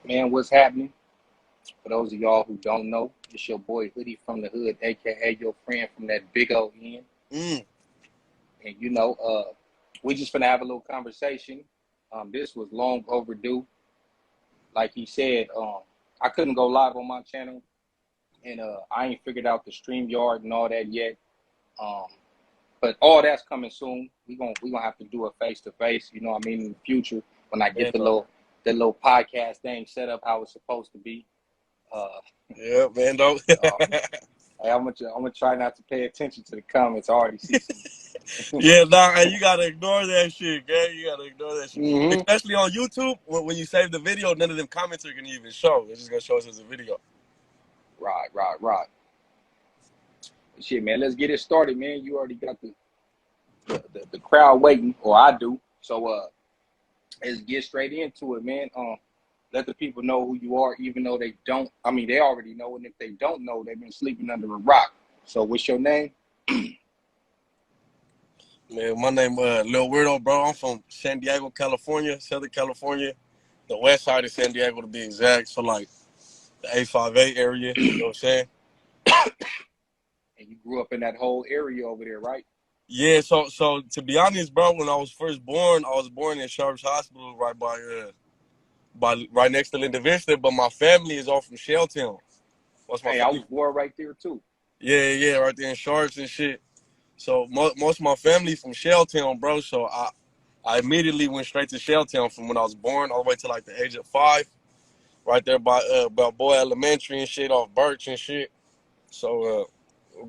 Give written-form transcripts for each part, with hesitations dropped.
Man, what's happening? For those of y'all who don't know, it's your boy Hoodie from the Hood, aka your friend from that big old end. Mm. And we just finna have a little conversation. This was long overdue. Like he said, I couldn't go live on my channel, and I ain't figured out the StreamYard and all that yet. Um, but all that's coming soon. We gonna have to do a face to face. You know what I mean, in the future when I get Man, though. the little podcast thing set up how it's supposed to be. Uh, Yeah, man, though. um, Hey, I'm gonna try not to pay attention to the comments. I already see some. Yeah, nah, hey, you gotta ignore that shit, gang. You gotta ignore that shit. hmm Especially on YouTube, when you save the video, none of them comments are gonna even show. It's just gonna show us as a video. Right. Shit, man. Let's get it started, man. You already got the crowd waiting, or I do. So let's get straight into it, man. Let the people know who you are, even though they don't. I mean, they already know, and if they don't know, they've been sleeping under a rock. So, what's your name? Man, my name Lil Weirdo, bro. I'm from San Diego, California, Southern California, the west side of San Diego to be exact. So like the A58 area. You know what I'm saying? And you grew up in that whole area over there, right? Yeah. So to be honest, bro, when I was first born, I was born in Sharps Hospital, by right next to Linda Vista, but my family is all from Shelltown. What's my Hey, I family? was born right there too. Yeah, right there in Sharps and shit. So most of my family from Shelltown, bro. So I immediately went straight to Shelltown from when I was born all the way to like the age of 5, right there by Boy Elementary and shit off Birch and shit. So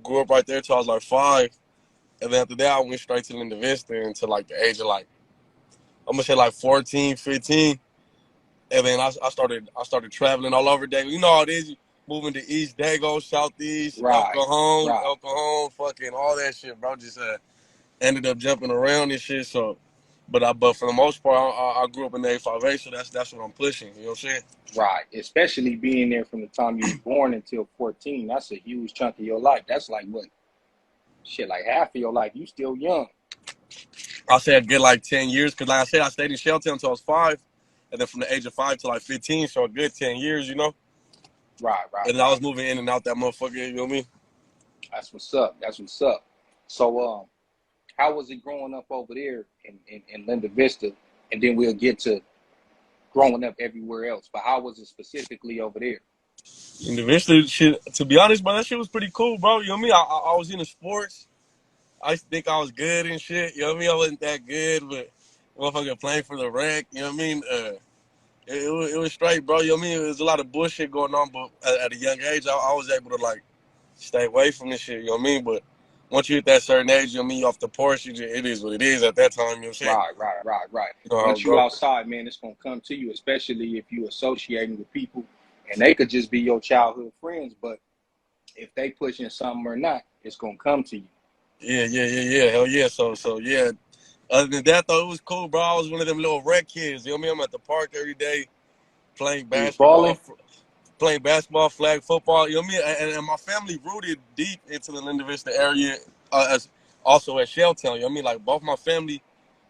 grew up right there till I was like 5, and then after that I went straight to Linda Vista until like the age of like I'm gonna say like 14, 15. And then I started traveling all over Dago. You know how it is. Moving to East Dago, Southeast, El Right, Cajon, right. El Cajon, fucking all that shit, bro. Just ended up jumping around and shit. So, but for the most part, I grew up in the A5A, so that's what I'm pushing. You know what I'm saying? Right. Especially being there from the time you was born until 14. That's a huge chunk of your life. That's like what? Shit, like half of your life. You still young. I say a good like 10 years, because like I said, I stayed in Shelton until I was 5, and then from the age of 5 to like 15, so a good 10 years, you know. Right. And then I was moving in and out that motherfucker. You know what I mean? That's what's up. That's what's up. So how was it growing up over there in Linda Vista? And then we'll get to growing up everywhere else. But how was it specifically over there? And eventually, shit. To be honest, bro, that shit was pretty cool, bro. You know what I mean? I was into sports. I used to think I was good and shit. You know what I mean? I wasn't that good, but motherfucker playing for the rec. You know what I mean? It was straight, bro. You know what I mean? There was a lot of bullshit going on, but at a young age, I was able to like stay away from this shit. You know what I mean? But once you hit that certain age, you know what I mean? You off the porch, it is what it is at that time. You know what I'm saying? Right. You know how Once it you go. outside, man, it's gonna come to you, especially if you associating with people and they could just be your childhood friends, but if they pushing something or not, it's gonna come to you. Yeah. Hell yeah. So yeah. Other than that, though, it was cool, bro. I was one of them little rec kids. You know what I mean? I'm at the park every day playing You was basketball, balling? flag football. You know what I mean? And my family rooted deep into the Linda Vista area, as also at Shelltown. You know what I mean? Like both my family,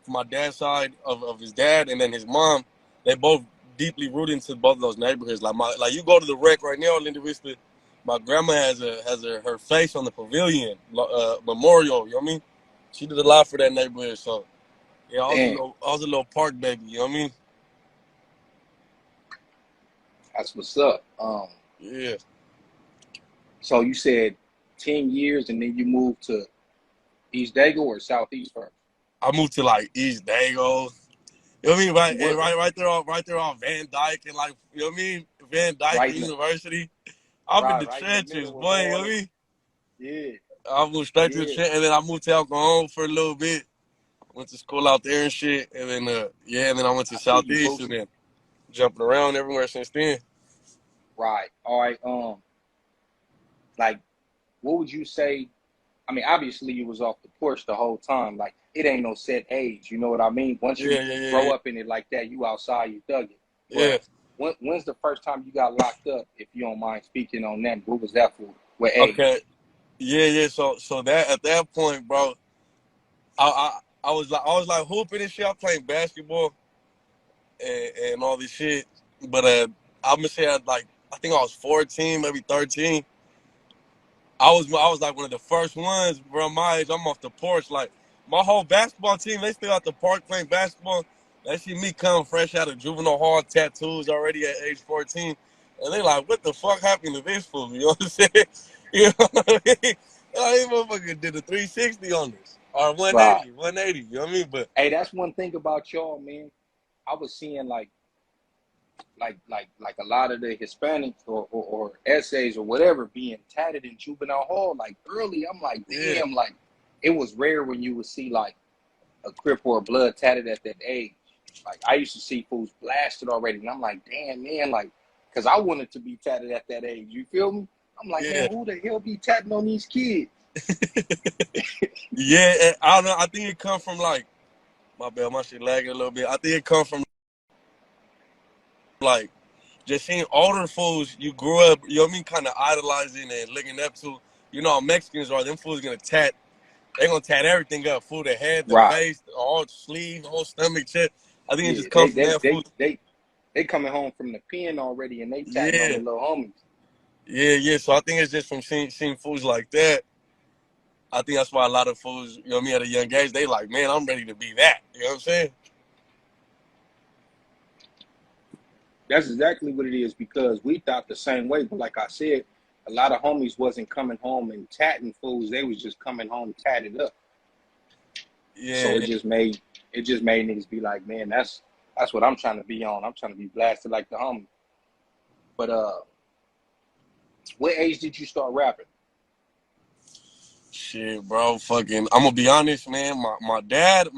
from my dad's side of his dad, and then his mom, they both deeply rooted into both of those neighborhoods. Like you go to the rec right now, Linda Vista. My grandma has her face on the pavilion memorial. You know what I mean? She did a lot for that neighborhood. So yeah, Damn, I was a little park baby. You know what I mean? that's what's up. Yeah. So you said 10 years and then you moved to East Dago or Southeast first? I moved to like East Dago. You know what I mean? What Right there on Van Dyke and like you know what I mean? Van Dyke right and in the University. I'm in the right in the trenches, middle of boy. You know all what I of mean? yeah, I moved straight to the yeah. trench, and then I moved to El Cajon for a little bit. Went to school out there and shit, and then and then I went to I see you, Southeast, and Boosie. then jumping around everywhere since then. Right. All right. Like what would you say? I mean, obviously you was off the porch the whole time. Like it ain't no set age, you know what I mean? Once you grow Yeah. up in it like that, you outside, you thug it. Yeah. But when's the first time you got locked up, if you don't mind speaking on that? What was that for? What age? Okay. Yeah. So that at that point, bro, I was like hooping and shit. I playing basketball and all this shit, but I'm gonna say like I think I was 14, maybe 13. I was like one of the first ones, bro. My age, I'm off the porch. Like my whole basketball team, they still at the park playing basketball. They see me come fresh out of Juvenile Hall, tattoos already at age 14, and they like, "What the fuck happened to this fool?" You know what I'm saying? You know what I mean? Like, this motherfucker did a 360 on this or Right. 180, 180. You know what I mean? But Hey, that's one thing about y'all, man. I was seeing like a lot of the Hispanics or essays or whatever being tatted in Juvenile Hall. Like early, I'm like, yeah, damn, like it was rare when you would see like a Crip or a Blood tatted at that age. Like I used to see fools blasted already, and I'm like, damn, man, like, cause I wanted to be tatted at that age. You feel me? I'm like, yeah, man, who the hell be tatting on these kids? yeah. And I don't know. I think it come from like my bad, my shit lagging a little bit. I think it come from like just seeing older fools you grew up, you know what I mean, kind of idolizing and looking up to. You know how Mexicans are. Them fools gonna tat. They gonna tat everything up. Fool, the head, the Right. face, all sleeve, whole stomach, chest. I think it Yeah. just comes from that food. They coming home from the pen already, and they tatting on Yeah, their little homies. yeah, yeah. So I think it's just from seeing fools like that. I think that's why a lot of fools, you know what I mean, at a young age, they like, man, I'm ready to be that. You know what I'm saying? That's exactly what it is because we thought the same way. But like I said, a lot of homies wasn't coming home and tatting fools. They was just coming home tatted up. So Yeah. it just made niggas be like, man, that's what I'm trying to be on. I'm trying to be blasted like the homie. But what age did you start rapping? Shit, bro. Fucking, I'm gonna be honest, man. My dad,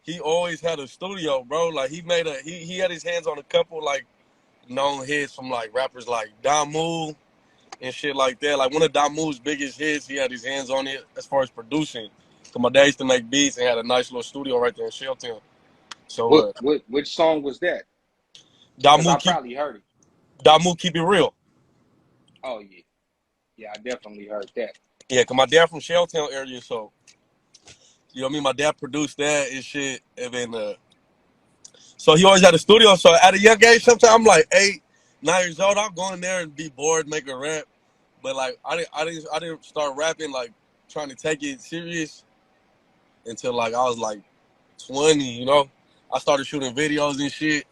he always had a studio, bro. Like he had his hands on a couple like known hits from like rappers like Damu and shit like that. Like one of Damu's biggest hits, he had his hands on it as far as producing. So my dad used to make beats and had a nice little studio right there in Shelltown. So Which song was that? Because Damu I keep probably heard it. Damu keep it real. Oh yeah. Yeah, I definitely heard that. Yeah, cause my dad from Shelltown area, so you know what I mean. My dad produced that and shit, and then so he always had a studio. So at a young age, sometimes I'm like 8, 9 years old. I'll go in there and be bored, make a rap. But like I didn't start rapping like trying to take it serious until like I was like 20. You know, I started shooting videos and shit,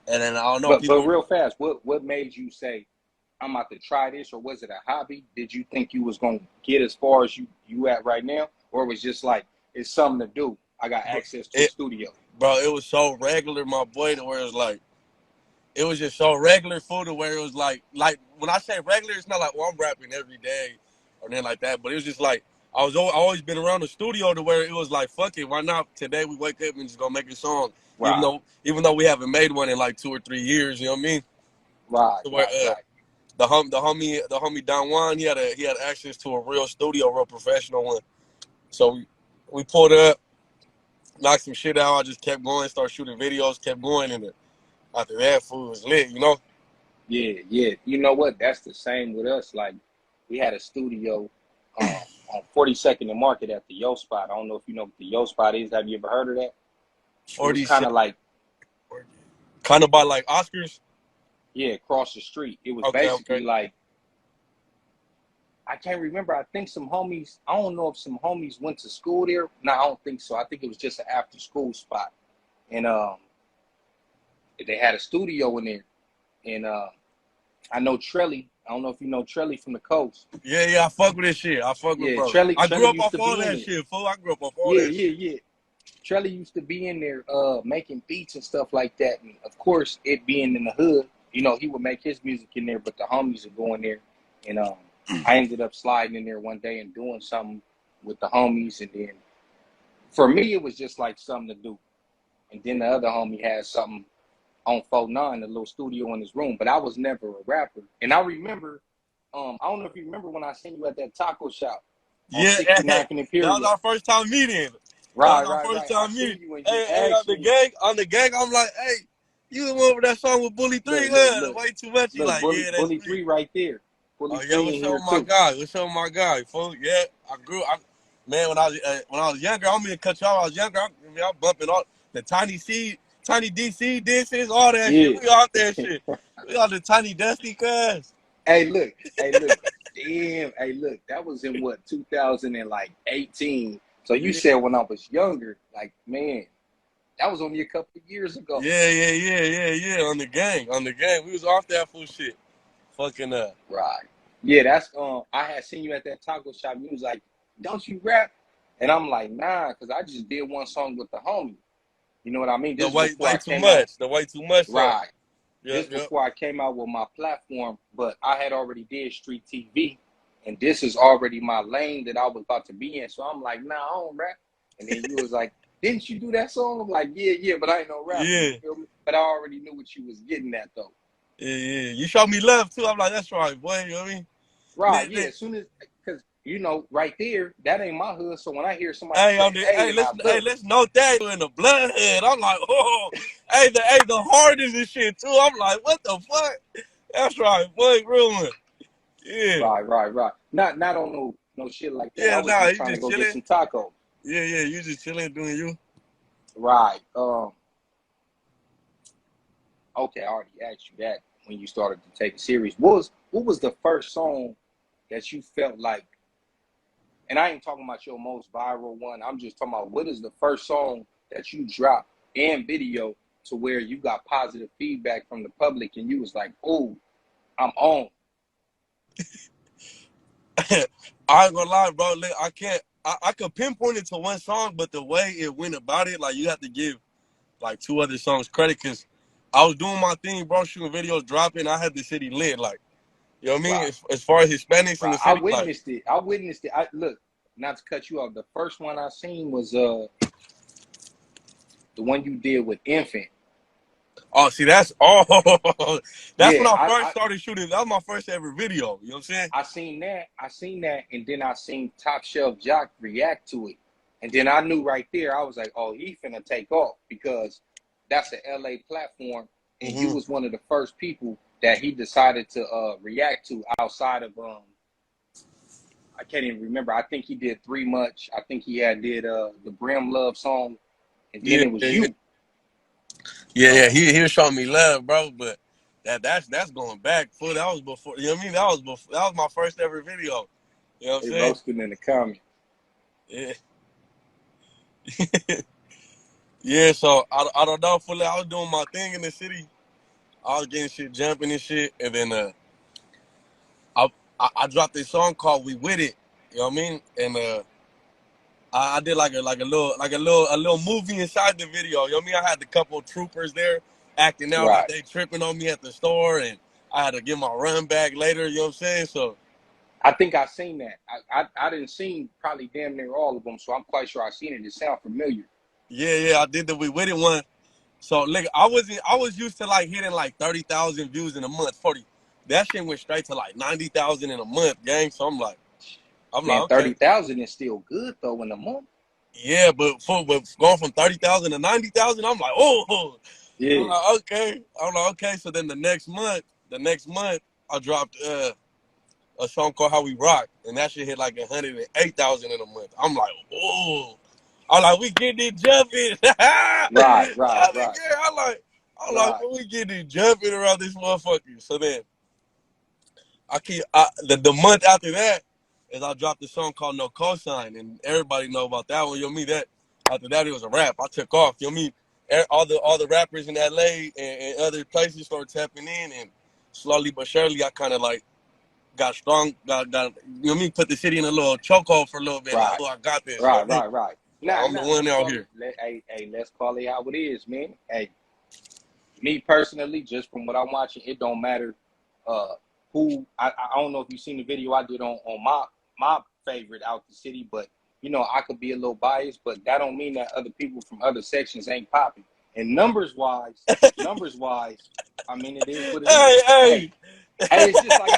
and then I don't know But people. real fast, what made you say I'm about to try this, or was it a hobby? Did you think you was gonna get as far as you at right now, or it was just like it's something to do? I got access to a It, studio. bro, it was so regular, my boy, to where it was like it was just so regular food to where it was like when I say regular, it's not like I'm rapping every day or anything like that. But it was just like I always been around the studio to where it was like fuck it, why not today we wake up and just go make a song, Right, even though we haven't made one in like 2 or 3 years, you know what I mean? right, To where right, right. the homie Don Juan he had access to a real studio, real professional one. So we pulled up, knocked some shit out. I just kept going, started shooting videos, kept going, and after that, food was lit, you know. Yeah, yeah. You know what? That's the same with us. Like we had a studio on 42nd and Market at the Yo Spot. I don't know if you know what the Yo Spot is. Have you ever heard of that? It was 47. kind of like, Kind of by like Oscars. yeah, across the street. It was Okay, basically okay. like I can't remember. I think some homies. I don't know if some homies went to school there. No, I don't think so. I think it was just an after school spot, and they had a studio in there. And I know Trelly. I don't know if you know Trelly from the coast. Yeah, yeah, I fuck with this shit. I fuck with Yeah, bro. Trelly. I grew Trelly up used off to all be in that there. shit, fool. I grew up off all Yeah, that yeah, shit. yeah. Trelly used to be in there making beats and stuff like that. And of course, it being in the hood, you know, he would make his music in there, but the homies would go in there. And I ended up sliding in there one day and doing something with the homies. And then for me, it was just like something to do. And then the other homie had something on 49, a little studio in his room. But I was never a rapper. And I remember, I don't know if you remember when I seen you at that taco shop on Yeah, hey, 69th and that was Imperial. our first time meeting. That was Right, our right, first right. I time meeting. seen you and you Hey, hey, asked me, on the gang, I'm like, hey, you the one with that song with Bully 3, look, look, huh? look, Way too much. He look, like, yeah, that's Bully me. 3 right there. Oh Bully yeah, 3 in what's up here with my too. guy? What's up with my guy? Fool? Yeah, man, when I was younger, I don't mean to cut you off. I was younger. I was bumping all the Tiny Seed. Tiny DC dances, all that shit. Yeah. We out there shit. We on the Tiny Dusty cuz. Hey, look. Hey, look. Damn. Hey, look. That was in what 2018. So you Yeah. said when I was younger, like man, that was only a couple of years ago. Yeah. On the gang. We was off that fool shit. Fucking Right. Yeah, that's I had seen you at that taco shop. You was like, "Don't you rap?" And I'm like, "Nah," because I just did one song with the homie. You know what I mean? the This is before way I too came out. much. The way too much song. Right. This Yep. before I came out with my platform, but I had already did street TV, and this is already my lane that I was about to be in. So I'm like, "Nah, I don't rap." And then you was like, "Didn't you do that song?" I'm like, "Yeah, but I ain't no rapper." You Yeah. feel me? But I already knew what you was getting at though. Yeah. You showed me love too. I'm like, that's right, boy. You know what I mean? Right, yeah. As soon as, because right there, that ain't my hood. So when I hear somebody Hey, say, "Hey," and I look, let's note that in the bloodhead. I'm like, oh, the hardest and shit too. I'm like, what the fuck? That's right, boy, real one. Yeah, right. Not on no shit like that. I yeah, was nah, just you trying to just go get chilling. some tacos. Yeah, you just chilling doing you. Right. Okay, I already asked you that when you started to take it serious. What was the first song that you felt like? And I ain't talking about your most viral one. I'm just talking about what is the first song that you dropped and video to where you got positive feedback from the public and you was like, "Oh, I'm on." I ain't gonna lie, bro. I can't. I could pinpoint it to one song, but the way it went about it, like you have to give like two other songs credit, because I was doing my thing, bro, shooting videos, dropping. I had the city lit, like you know what I mean. Right. As far as Hispanics in Right. the city, like I witnessed it. I look, not to cut you off. The first one I seen was the one you did with Infant. oh, see, that's when Yeah, I I, first I started shooting. That was my first ever video. You know what I'm saying? I seen that. I seen that, and then I seen Top Shelf Jock react to it, and then I knew right there. I was like, "Oh, he finna take off," because that's an LA platform, and you Hmm. was one of the first people that he decided to react to outside of I can't even remember. I think he did Three Much. I think he had did the Brim Love song, and then Yeah, it was you. yeah. He was showing me love, bro. But that's going back. Fool, that was before. You know what I mean? That was my first ever video. You know what I'm They saying? roasting in the comments. Yeah. Yeah. So I don't know. Fully, I was doing my thing in the city. I was getting shit jumping and shit, and then I, I dropped this song called "We With It." You know what I mean? And I did like a little movie inside the video. You know what I mean? I had a couple of troopers there acting out like Right. they tripping on me at the store, and I had to get my run back later. You know what I'm saying? So I think I seen that. I didn't see probably damn near all of them, so I'm quite sure I seen it. It sound familiar. yeah, I did the We With It one. So like I was used to like hitting like 30,000 views in a month. 40. That shit went straight to like 90,000 in a month, gang. So I'm like Man, okay. 30,000 is still good though in a month. Yeah, but going from 30,000 to 90,000, I'm like, oh, Yeah. I'm like, okay. So then the next month, I dropped a song called "How We Rock," and that shit hit like 108,000 in a month. I'm like, oh, I'm like, we getting it jumping. Right. I'm like, Right. well, we getting it jumping around this motherfucker. So then the month after that is I dropped a song called "No Cosign," and everybody know about that one. You know me that after that it was a rap. I took off. You know me. All the rappers in LA and other places started tapping in, and slowly but surely I kind of like got strong. Got you know me. Put the city in a little chokehold for a little bit. Like, Right. oh, I got this. You know what I mean? Right. Nah, I'm the nah. one Let's out call it. here. Let's call it how it is, man. Hey, me personally, just from what I'm watching, it don't matter uh who. I don't know if you seen the video I did on my favorite out the city, but I could be a little biased, but that don't mean that other people from other sections ain't popping. And numbers wise, I mean it is what it is. Hey, Hey, hey,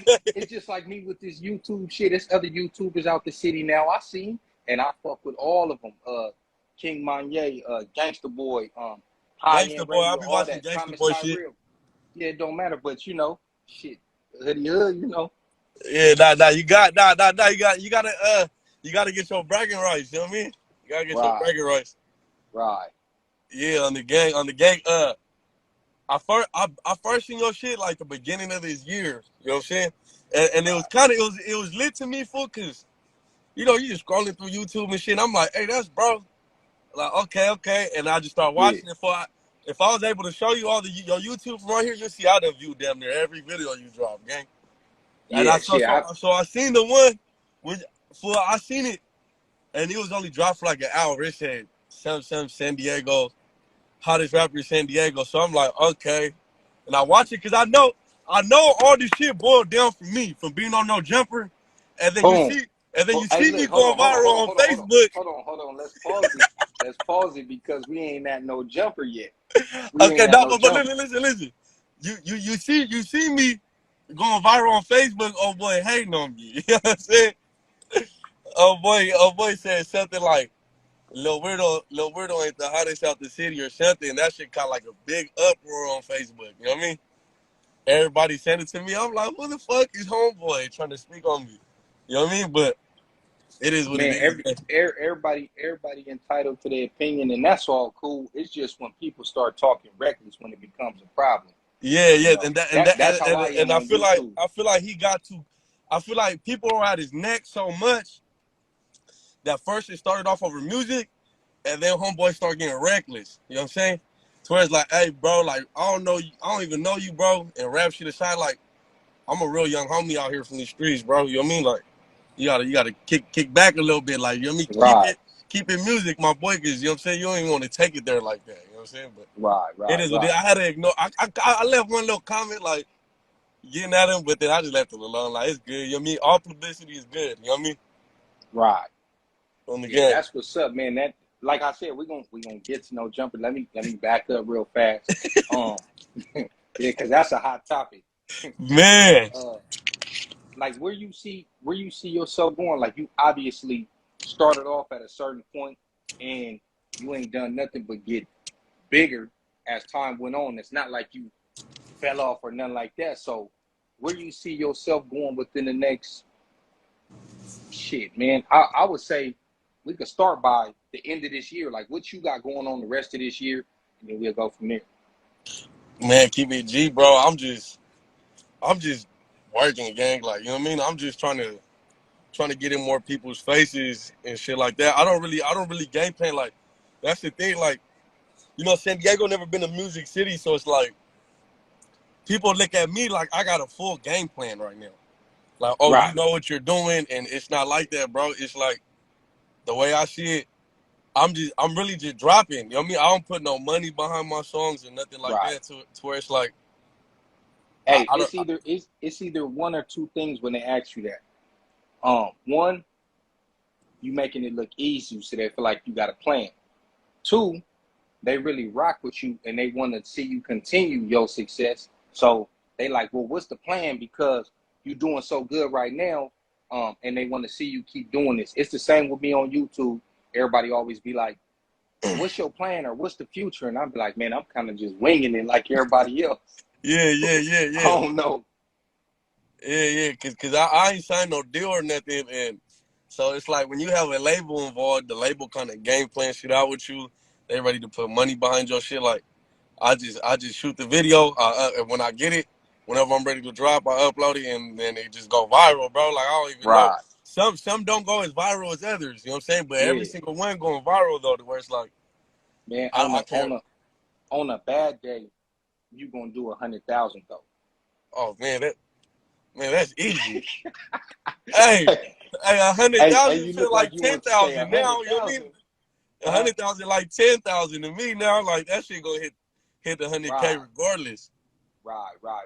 hey. it's just like me with this YouTube shit. There's other YouTubers out the city now. I see 'em, and I fuck with all of them. King Manye, Gangsta Boy, High Gangsta End Boy, I Radio, be all watching that. Gangsta Thomas Boy shit. Tyrell. Yeah, it don't matter, but shit, hood. Yeah, you gotta get your bragging rights. You know what I mean? You gotta get your Right, bragging rights. right. Yeah, on the gang. I first seen your shit like the beginning of this year. You know what I'm saying? And it was Right. kind of it was lit to me, fool, cause you just scrolling through YouTube and shit. I'm like, hey, that's bro. Like, okay, and I just start Yeah. watching it. If I was able to show you all your YouTube from right here, you'll see I done viewed damn near every video you drop, gang. And Yeah. Shit. I seen the one when I seen it, and it was only dropped for like an hour. It said some San Diego, hottest rapper in San Diego. So I'm like, okay, and I watch it because I know all this shit boiled down from me from being on no jumper, and then you Boom. see and then Oh, you hey, see me look. Hold going on. Hold on. Hold viral on. on Hold on. Hold on. Facebook. Hold on. Let's pause it. Let's pause it because we ain't at no jumper yet. We Okay, ain't at no, no but jumper. listen. You see me going viral on Facebook. Oh boy, hating on me. You know what I'm saying? Oh boy said something like Lil Weirdo ain't the hottest out the city or something. That shit caught like a big uproar on Facebook. You know what I mean? Everybody sent it to me. I'm like, who the fuck is homeboy trying to speak on me? You know what I mean? But it is what it Man, is. everybody entitled to their opinion, and that's all cool. It's just when people start talking reckless when it becomes a problem. You Yeah, know, that's how I and am on YouTube. I feel like he got to. I feel like people are at his neck so much that first it started off over music, and then homeboy started getting reckless. You know what I'm saying? To where it's like, hey, bro, like I don't know you, I don't even know you, bro, and rap shit aside, like I'm a real young homie out here from these streets, bro. You know what I mean? Like you gotta kick back a little bit, like you know what I mean? Right, Keep it music, my boy, cause you know what I'm saying. You don't even want to take it there like that. You know what I'm saying? But right, it right, is what it is. right, I had to ignore. I left one little comment like getting at him, but then I just left it alone. Like it's good. You know what I mean? All publicity is good. You know what I mean? right. On the Yeah, game. that's what's up, man. That, like I said, we gonna get to no jumper. Let me back up real fast. Um, yeah, because that's a hot topic. Man. uh, like where you see yourself going. Like you obviously started off at a certain point, and you ain't done nothing but get bigger as time went on. It's not like you fell off or nothing like that. So where do you see yourself going within the next shit, man? I would say we could start by the end of this year. Like what you got going on the rest of this year, and then we'll go from there. Man, keep it G, bro. I'm just working, gang. Like, you know what I mean? I'm just trying to get in more people's faces and shit like that. I don't really game plan. Like, that's the thing. Like, San Diego never been a music city, so it's like people look at me like I got a full game plan right now. Like, oh, you Right, know what you're doing, and it's not like that, bro. It's like the way I see it. I'm really just dropping. You know what I mean? I don't put no money behind my songs or nothing like right. that. To where it's like Hey, I don't. it's either one or two things when they ask you that. One, you making it look easy so they feel like you got a plan. Two, they really rock with you and they want to see you continue your success. So they like, well, what's the plan? Because you're doing so good right now, and they want to see you keep doing this. It's the same with me on YouTube. Everybody always be like, what's your plan or what's the future? And I'm like, man, I'm kind of just winging it like everybody else. I Yeah. don't know. Yeah. Cause I ain't signed no deal or nothing, and so it's like when you have a label involved, the label kind of game plan shit out with you. They ready to put money behind your shit. Like I just shoot the video. And when I get it, whenever I'm ready to drop, I upload it, and then it just go viral, bro. Like I don't even know. Right. Some don't go as viral as others. You know what I'm saying? But every Yeah. single one going viral though, to where it's like Man, I can't. on a bad day, you gonna do 100,000 though. Oh man, that's easy. Hey, hey, hey, a hundred hey, thousand you feel look like like you ten want to say thousand now. You know what I 100,000. mean? 100,000 like 10,000 to me now. Like that shit gonna hit the 100K Right, regardless.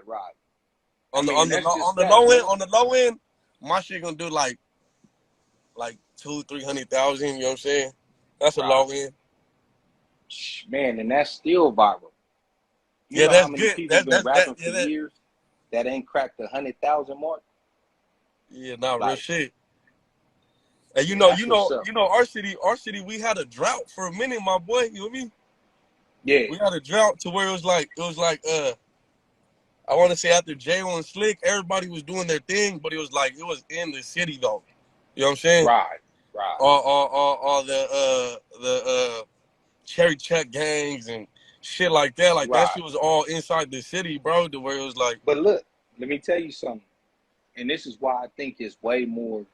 right. I On the mean, on and the that's just on the facts, low end, man. my shit gonna do like 200,000-300,000. You know what I'm saying? That's a Right, low end. man, and that's still viral. You Yeah, know how that's many good. people That been that that rapping for yeah that years that ain't cracked the 100,000 mark? yeah, not real Like, shit. And yeah, that's what's up. our city, we had a drought for a minute, my boy. You know what I mean? Yeah, We had a drought to where it was like I want to say after J1 and Slick, everybody was doing their thing, but it was like it was in the city though. You know what I'm saying? right, right, All the cherry check gangs and shit like that. Like that Right. shit was all inside the city, bro. To where it was like, But look, let me tell you something. And this is why I think it's way more,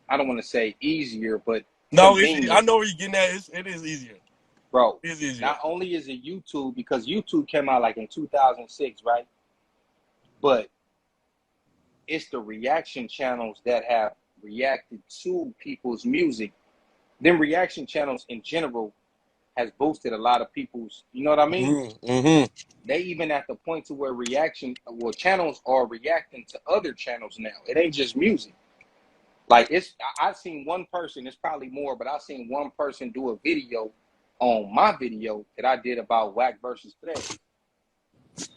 I don't want to say easier, but no, I convenient, know where you're getting at. It is easier. bro. It is easier. Not only is it YouTube, because YouTube came out like in 2006, right? But it's the reaction channels that have reacted to people's music. Them reaction channels in general has boosted a lot of people's, you know what I mean? They even at the point to where channels are reacting to other channels now. It ain't just music. Like I've seen one person, it's probably more, but I've seen one person do a video on my video that I did about Whack versus Thread.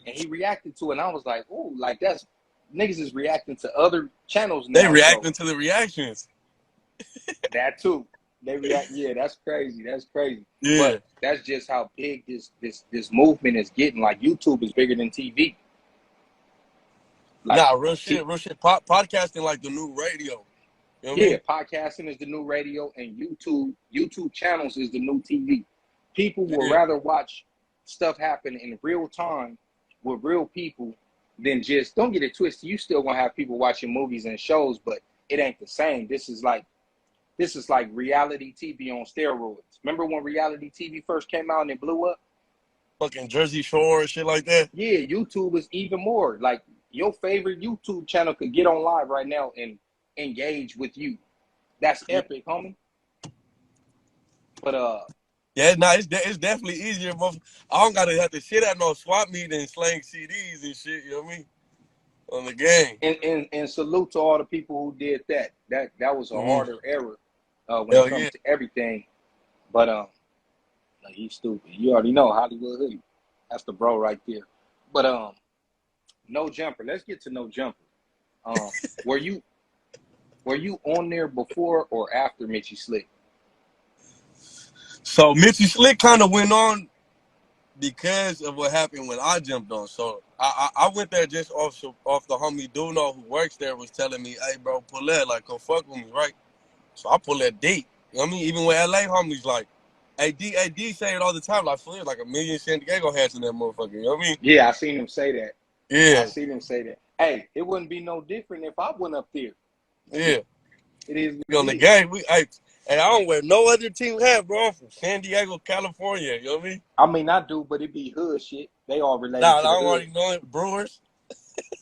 And he reacted to it, and I was like, ooh, like that's niggas is reacting to other channels They now. So reacting to the reactions. that too. They react, yeah, that's crazy. That's crazy. Yeah. But that's just how big this movement is getting. Like YouTube is bigger than TV. Like Nah, real shit. Podcasting like the new radio. You know what I yeah, mean? podcasting is the new radio, and YouTube channels is the new TV. People will Yeah. rather watch stuff happen in real time with real people than just, don't get it twisted. You still gonna have people watching movies and shows, but it ain't the same. This is like reality TV on steroids. Remember when reality TV first came out and it blew up? Fucking Jersey Shore and shit like that. Yeah, YouTube is even more. Like your favorite YouTube channel could get on live right now and engage with you. That's epic, homie. But yeah, nah, it's definitely easier. But I don't gotta have to shit at no swap meet and slang CDs and shit. You know what I mean? On the game. and salute to all the people who did that. That was a harder era when it Hell comes yeah. to everything. But like he's stupid. You already know Hollywood Hoodie. That's the bro right there. But No Jumper. Let's get to No Jumper. Were you on there before or after Mitchie Slick? So Mitchie Slick kind of went on because of what happened when I jumped on. So I went there just off the homie Duno who works there was telling me, hey bro, pull that, like come fuck with me, right? So I pull that deep. You know what I mean? Even with LA homies like AD say it all the time, like for real, like a million San Diego hats in that motherfucker. You know what I mean? Yeah, I seen him say that. Yeah. Hey, it wouldn't be no different if I went up there. Yeah. It is We on the game. I don't wear no other team hat, bro. I'm from San Diego, California. You know what I mean? I mean, I do, but it be hood shit. They all related Nah, to I the don't hood. already know it. Brewers.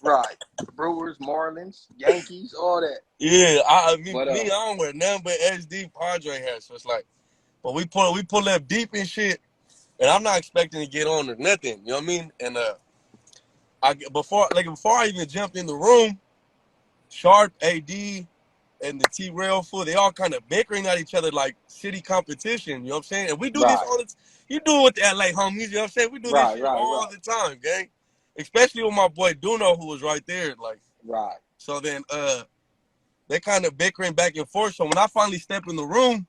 Right. Brewers, Marlins, Yankees, all that. Yeah, I But don't wear nothing but SD Padre hats. So it's like, but we pull up deep and shit, and I'm not expecting to get on or nothing. You know what I mean? And before I even jumped in the room, Sharp, AD, and the T-Rail fool, they all kind of bickering at each other like city competition. You know what I'm saying? And we do this right, all the time. You do it with the LA homies. You know what I'm saying? We do this shit all the time, gang. Especially with my boy Duno, who was right there. Like, right. so then they kind of bickering back and forth. So when I finally step in the room,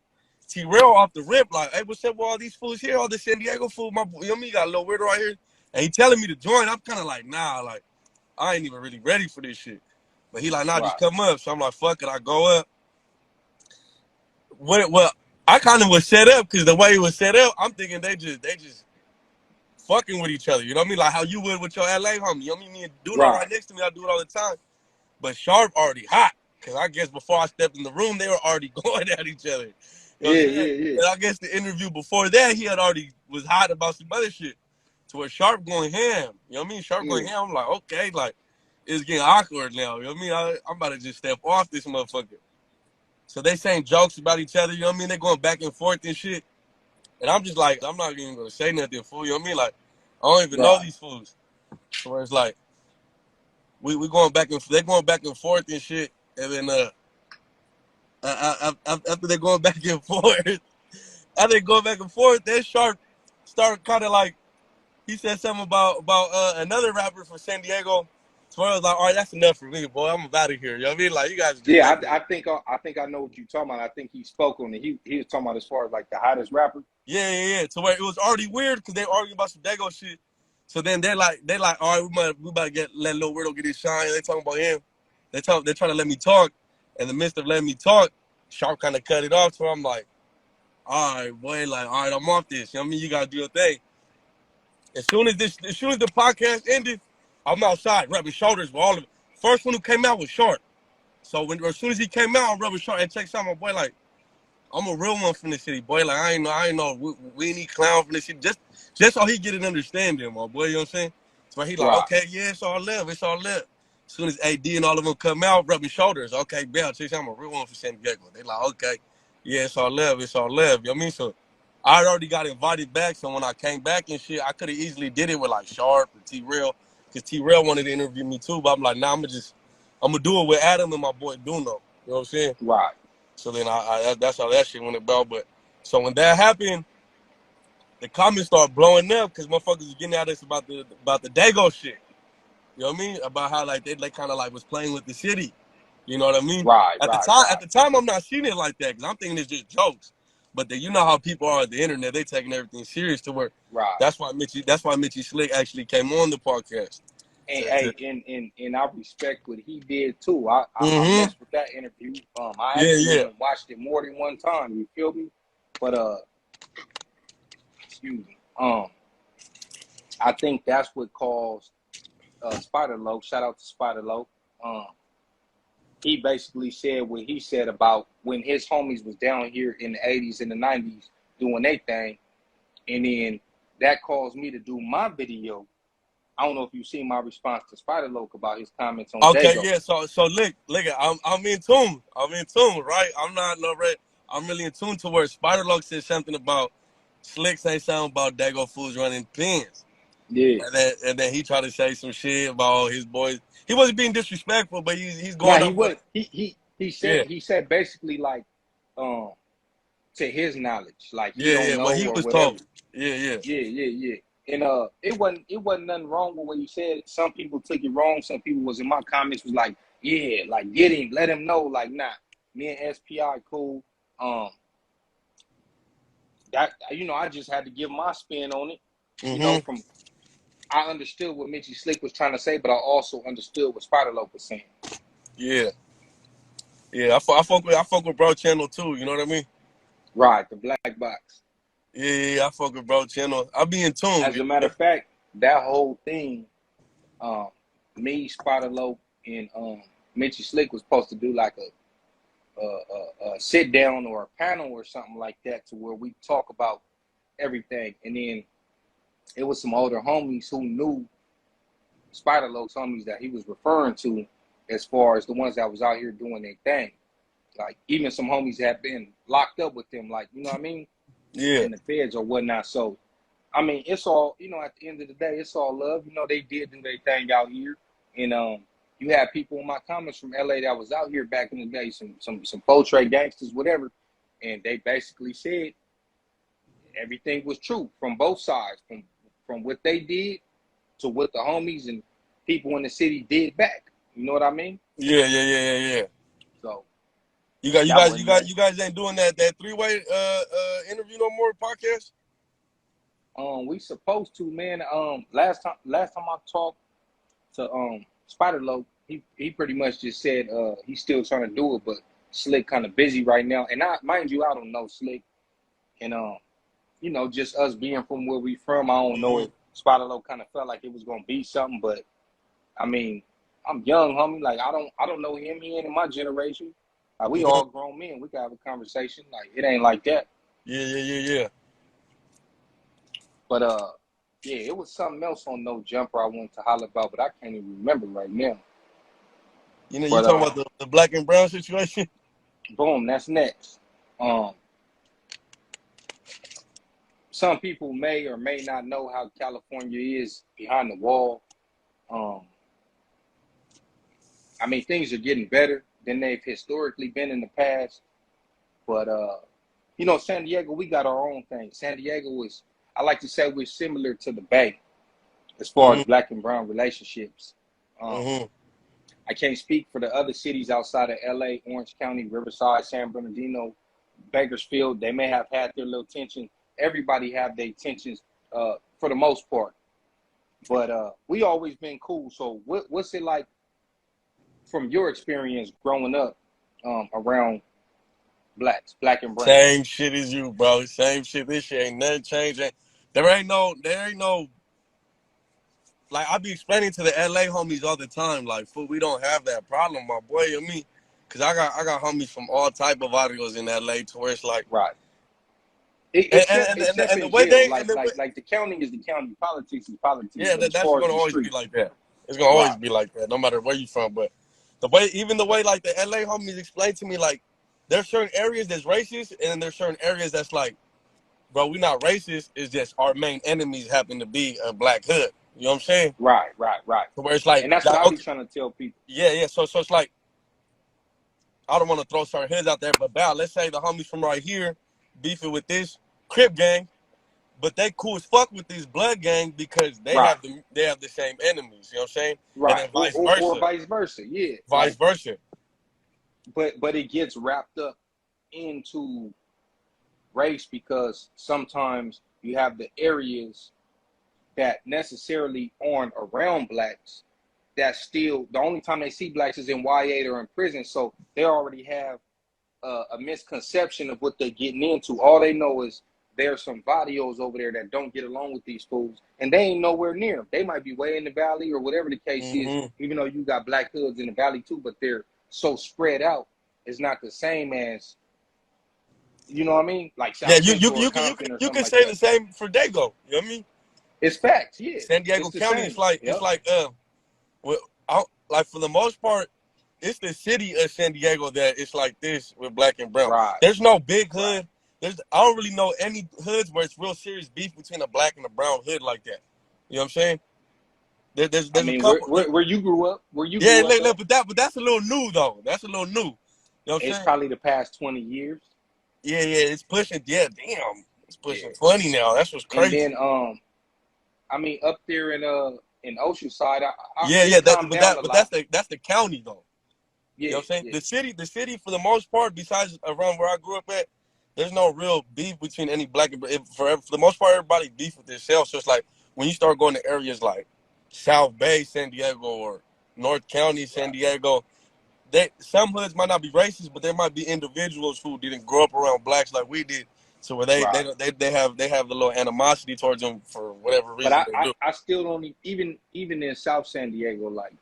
T-Rail off the rip, like, hey, what's up with all these fools here? All the San Diego fool, my boy, you know what I mean? You got a Lil Weirdo right here. And he telling me to join. I'm kind of like, nah, like, I ain't even really ready for this shit. But he like, nah, just come up. So I'm like, fuck it, I go up. Well, I kind of was set up because the way it was set up, I'm thinking they just fucking with each other. You know what I mean? Like how you would with your LA homie. You know what I mean? Me and Duno right next to me, I do it all the time. But Sharp already hot. Because I guess before I stepped in the room, they were already going at each other. You know what I'm saying? And I guess the interview before that, he had already was hot about some other shit. To where Sharp going ham. You know what I mean? Sharp going ham. I'm like, okay, like, it's getting awkward now. You know what I mean? I'm about to just step off this motherfucker. So they saying jokes about each other. You know what I mean? They're going back and forth and shit. And I'm just like, I'm not even going to say nothing, fool. You know what I mean? Like, I don't even know these fools. So where it's like, we going back and they're going back and forth and shit. And then after they're going back and forth, then Sharp started kind of like, he said something about another rapper from San Diego. So I was like, all right, that's enough for me, boy. I'm out of here. You know what I mean? Like, you guys just I think I know what you're talking about. I think he spoke on it. He was talking about as far as like the hottest rapper. Yeah. So where it was already weird because they were arguing about some Dago shit. So then they're like, all right, we about to let Lil Weirdo get his shine. They talking about him. They're trying to let me talk. In the midst of letting me talk, Sharp kind of cut it off. So I'm like, all right, boy, like, all right, I'm off this. You know what I mean? You gotta do your thing. As soon as the podcast ended, I'm outside rubbing shoulders with all of it. First one who came out was Short. So as soon as he came out, I'm rubbing shoulders. And check out my boy, like, I'm a real one from the city, boy. Like, I ain't know we any clown from the city. Just so he get an understanding, my boy. You know what I'm saying? So he like, Right. okay, yeah, it's all love. It's all love. As soon as AD and all of them come out, rubbing shoulders. Okay, Bell, check out, I'm a real one from San Diego. They like, okay, yeah, it's all love. It's all love. You know what I mean? So I already got invited back. So when I came back and shit, I could have easily did it with like Sharp and T-Rail. Because T-Rail wanted to interview me too. But I'm like, nah, I'm going to do it with Adam and my boy Duno. You know what I'm saying? Right. So then that's how that shit went about. But so when that happened, the comments started blowing up because motherfuckers was getting at us about the Dago shit. You know what I mean? About how like they kind of like was playing with the city. You know what I mean? Right. At the Right. time, Right. I'm not seeing it like that because I'm thinking it's just jokes. But then you know how people are at the internet; they taking everything serious to where Right. that's why Mitchie Slick actually came on the podcast. And hey, and I respect what he did too. I Mm-hmm. messed with that interview. I Yeah, actually yeah. even watched it more than one time. You feel me? But excuse me. I think that's what caused Spider Low. Shout out to Spider Low. He basically said what he said about when his homies was down here in the 80s and the 90s doing their thing, and then that caused me to do my video. I don't know if you see my response to Spider Loke about his comments on Okay, Dago. yeah. So look, I'm in tune. I'm in tune, right? I'm not no red. I'm really in tune to where Spider Lock said something about Slick say something about Dago fools running pins, Yeah. and then he tried to say some shit about all his boys. He wasn't being disrespectful, but he's Now going he up with was he yeah, said basically like um to his knowledge, like he yeah, don't yeah. What know he or was whatever. told. Yeah, yeah, Yeah, yeah, yeah. And it wasn't nothing wrong with what he said. Some people took it wrong. Some people was in my comments was like, yeah, like get him, let him know, like nah. Me and SPI cool. Um that I just had to give my spin on it. mhm, From I understood what Mitchie Slick was trying to say, but I also understood what Spider Lope was saying. yeah, yeah. I fuck with Bro Channel too. You know what I mean? Right, the black box. Yeah, yeah, yeah. I fuck with Bro Channel. I be in tune. As a matter of fact, that whole thing, um, me, Spider Lope, and Mitchie Slick was supposed to do like a sit down or a panel or something like that, to where we talk about everything. And then it was some older homies who knew Spider Lope's homies that he was referring to, as far as the ones that was out here doing their thing. Like even some homies had been locked up with them, like you know what I mean, Yeah, in the feds or whatnot. So I mean, it's all at the end of the day, it's all love. They did do their thing out here, and you had people in my comments from LA that was out here back in the day, some portrait gangsters, whatever, and they basically said everything was true from both sides, from what they did to what the homies and people in the city did back. You know what I mean? yeah, yeah, yeah, yeah, yeah. So that wasn't nothing. You guys ain't doing that three-way interview no more podcast. We supposed to, man. Last time I talked to Spider Lope, he pretty much just said he's still trying to do it, but Slick kind of busy right now. And mind you, I don't know Slick, and just us being from where we from, I don't know Mm-hmm. if Spider Lope kind of felt like it was gonna be something, but I mean, I'm young, homie. Like I don't know him. He ain't in my generation. Like we Mm-hmm. all grown men. We can have a conversation. Like it ain't like that. Yeah, yeah, yeah, yeah. But yeah, it was something else on No Jumper I wanted to holler about, but I can't even remember right now. You know, you But talking about the black and brown situation? boom, that's next. Um, some people may or may not know how California is behind the wall. Um, I mean, things are getting better than they've historically been in the past. But San Diego, we got our own thing. San Diego is, I like to say, we're similar to the Bay as far as Mm-hmm. black and brown relationships. Um, Mm-hmm. I can't speak for the other cities outside of LA, Orange County, Riverside, San Bernardino, Bakersfield. They may have had their little tension. Everybody have their tensions for the most part. But we always been cool. So what's it like from your experience growing up around black and brown. Same shit as you, bro. Same shit. This shit ain't nothing changing. There ain't no like I be explaining to the LA homies all the time, like, fool, we don't have that problem, my boy. You know me? Cause I got homies from all type of areas in LA to where it's like, Right. and Except and, and, except and the in way jail, they and the way, like the county is the county, politics is politics. yeah, But as that's far as gonna the always be street, like that. It's gonna always right, be like that, no matter where you from. But even the way like the LA homies explain to me, like, there's certain areas that's racist, and then there's certain areas that's like, bro, we not racist. It's just our main enemies happen to be a black hood. You know what I'm saying? right. So where it's like, And that's what like, I be okay, trying to tell people. yeah. So it's like, I don't want to throw certain hoods out there, but bow. Let's say the homies from right here beefing with this Crip gang, but they cool as fuck with this blood gang because Right, they have the same enemies. You know what I'm saying? And right, then vice or versa, vice versa. Yeah, vice versa. but it gets wrapped up into race because sometimes you have the areas that necessarily aren't around blacks that still the only time they see blacks is in Y8 or in prison, so they already have a misconception of what they're getting into. All they know is there's some vadios over there that don't get along with these fools, and they ain't nowhere near them. They might be way in the valley or whatever the case is, Hmm. even though you got black hoods in the valley too, but they're so spread out. It's not the same as, you know what I mean? Like Yeah, South Central or Compton or you something can like say that. the same for Dago. You know what I mean? It's facts, yeah. San It's Diego the County, same. it's Yep. like well, like for the most part, it's the city of San Diego that it's like this with black and brown. Right. There's no big Right. hood. I don't really know any hoods where it's real serious beef between a black and a brown hood like that. You know what I'm saying? I There's a mean, couple. where you grew up, where you Yeah, grew up at, but that's a little new though. That's a little new. You know what I'm it's saying? probably the past 20 years. Yeah, it's pushing. Yeah, damn, it's pushing Yeah. 20 now. That's what's And crazy. then I mean up there in Oceanside, Yeah. it's calmed down a But lot. that's the county though. You know Yeah, what I'm saying? yeah, The city for the most part, besides around where I grew up at, there's no real beef between any black and for the most part, everybody beef with themselves. So it's like when you start going to areas like South Bay, San Diego, or North County, San right, Diego, some hoods might not be racist, but there might be individuals who didn't grow up around blacks like we did, so where right. they have the little animosity towards them for whatever But reason they do. I still don't even in South San Diego, like,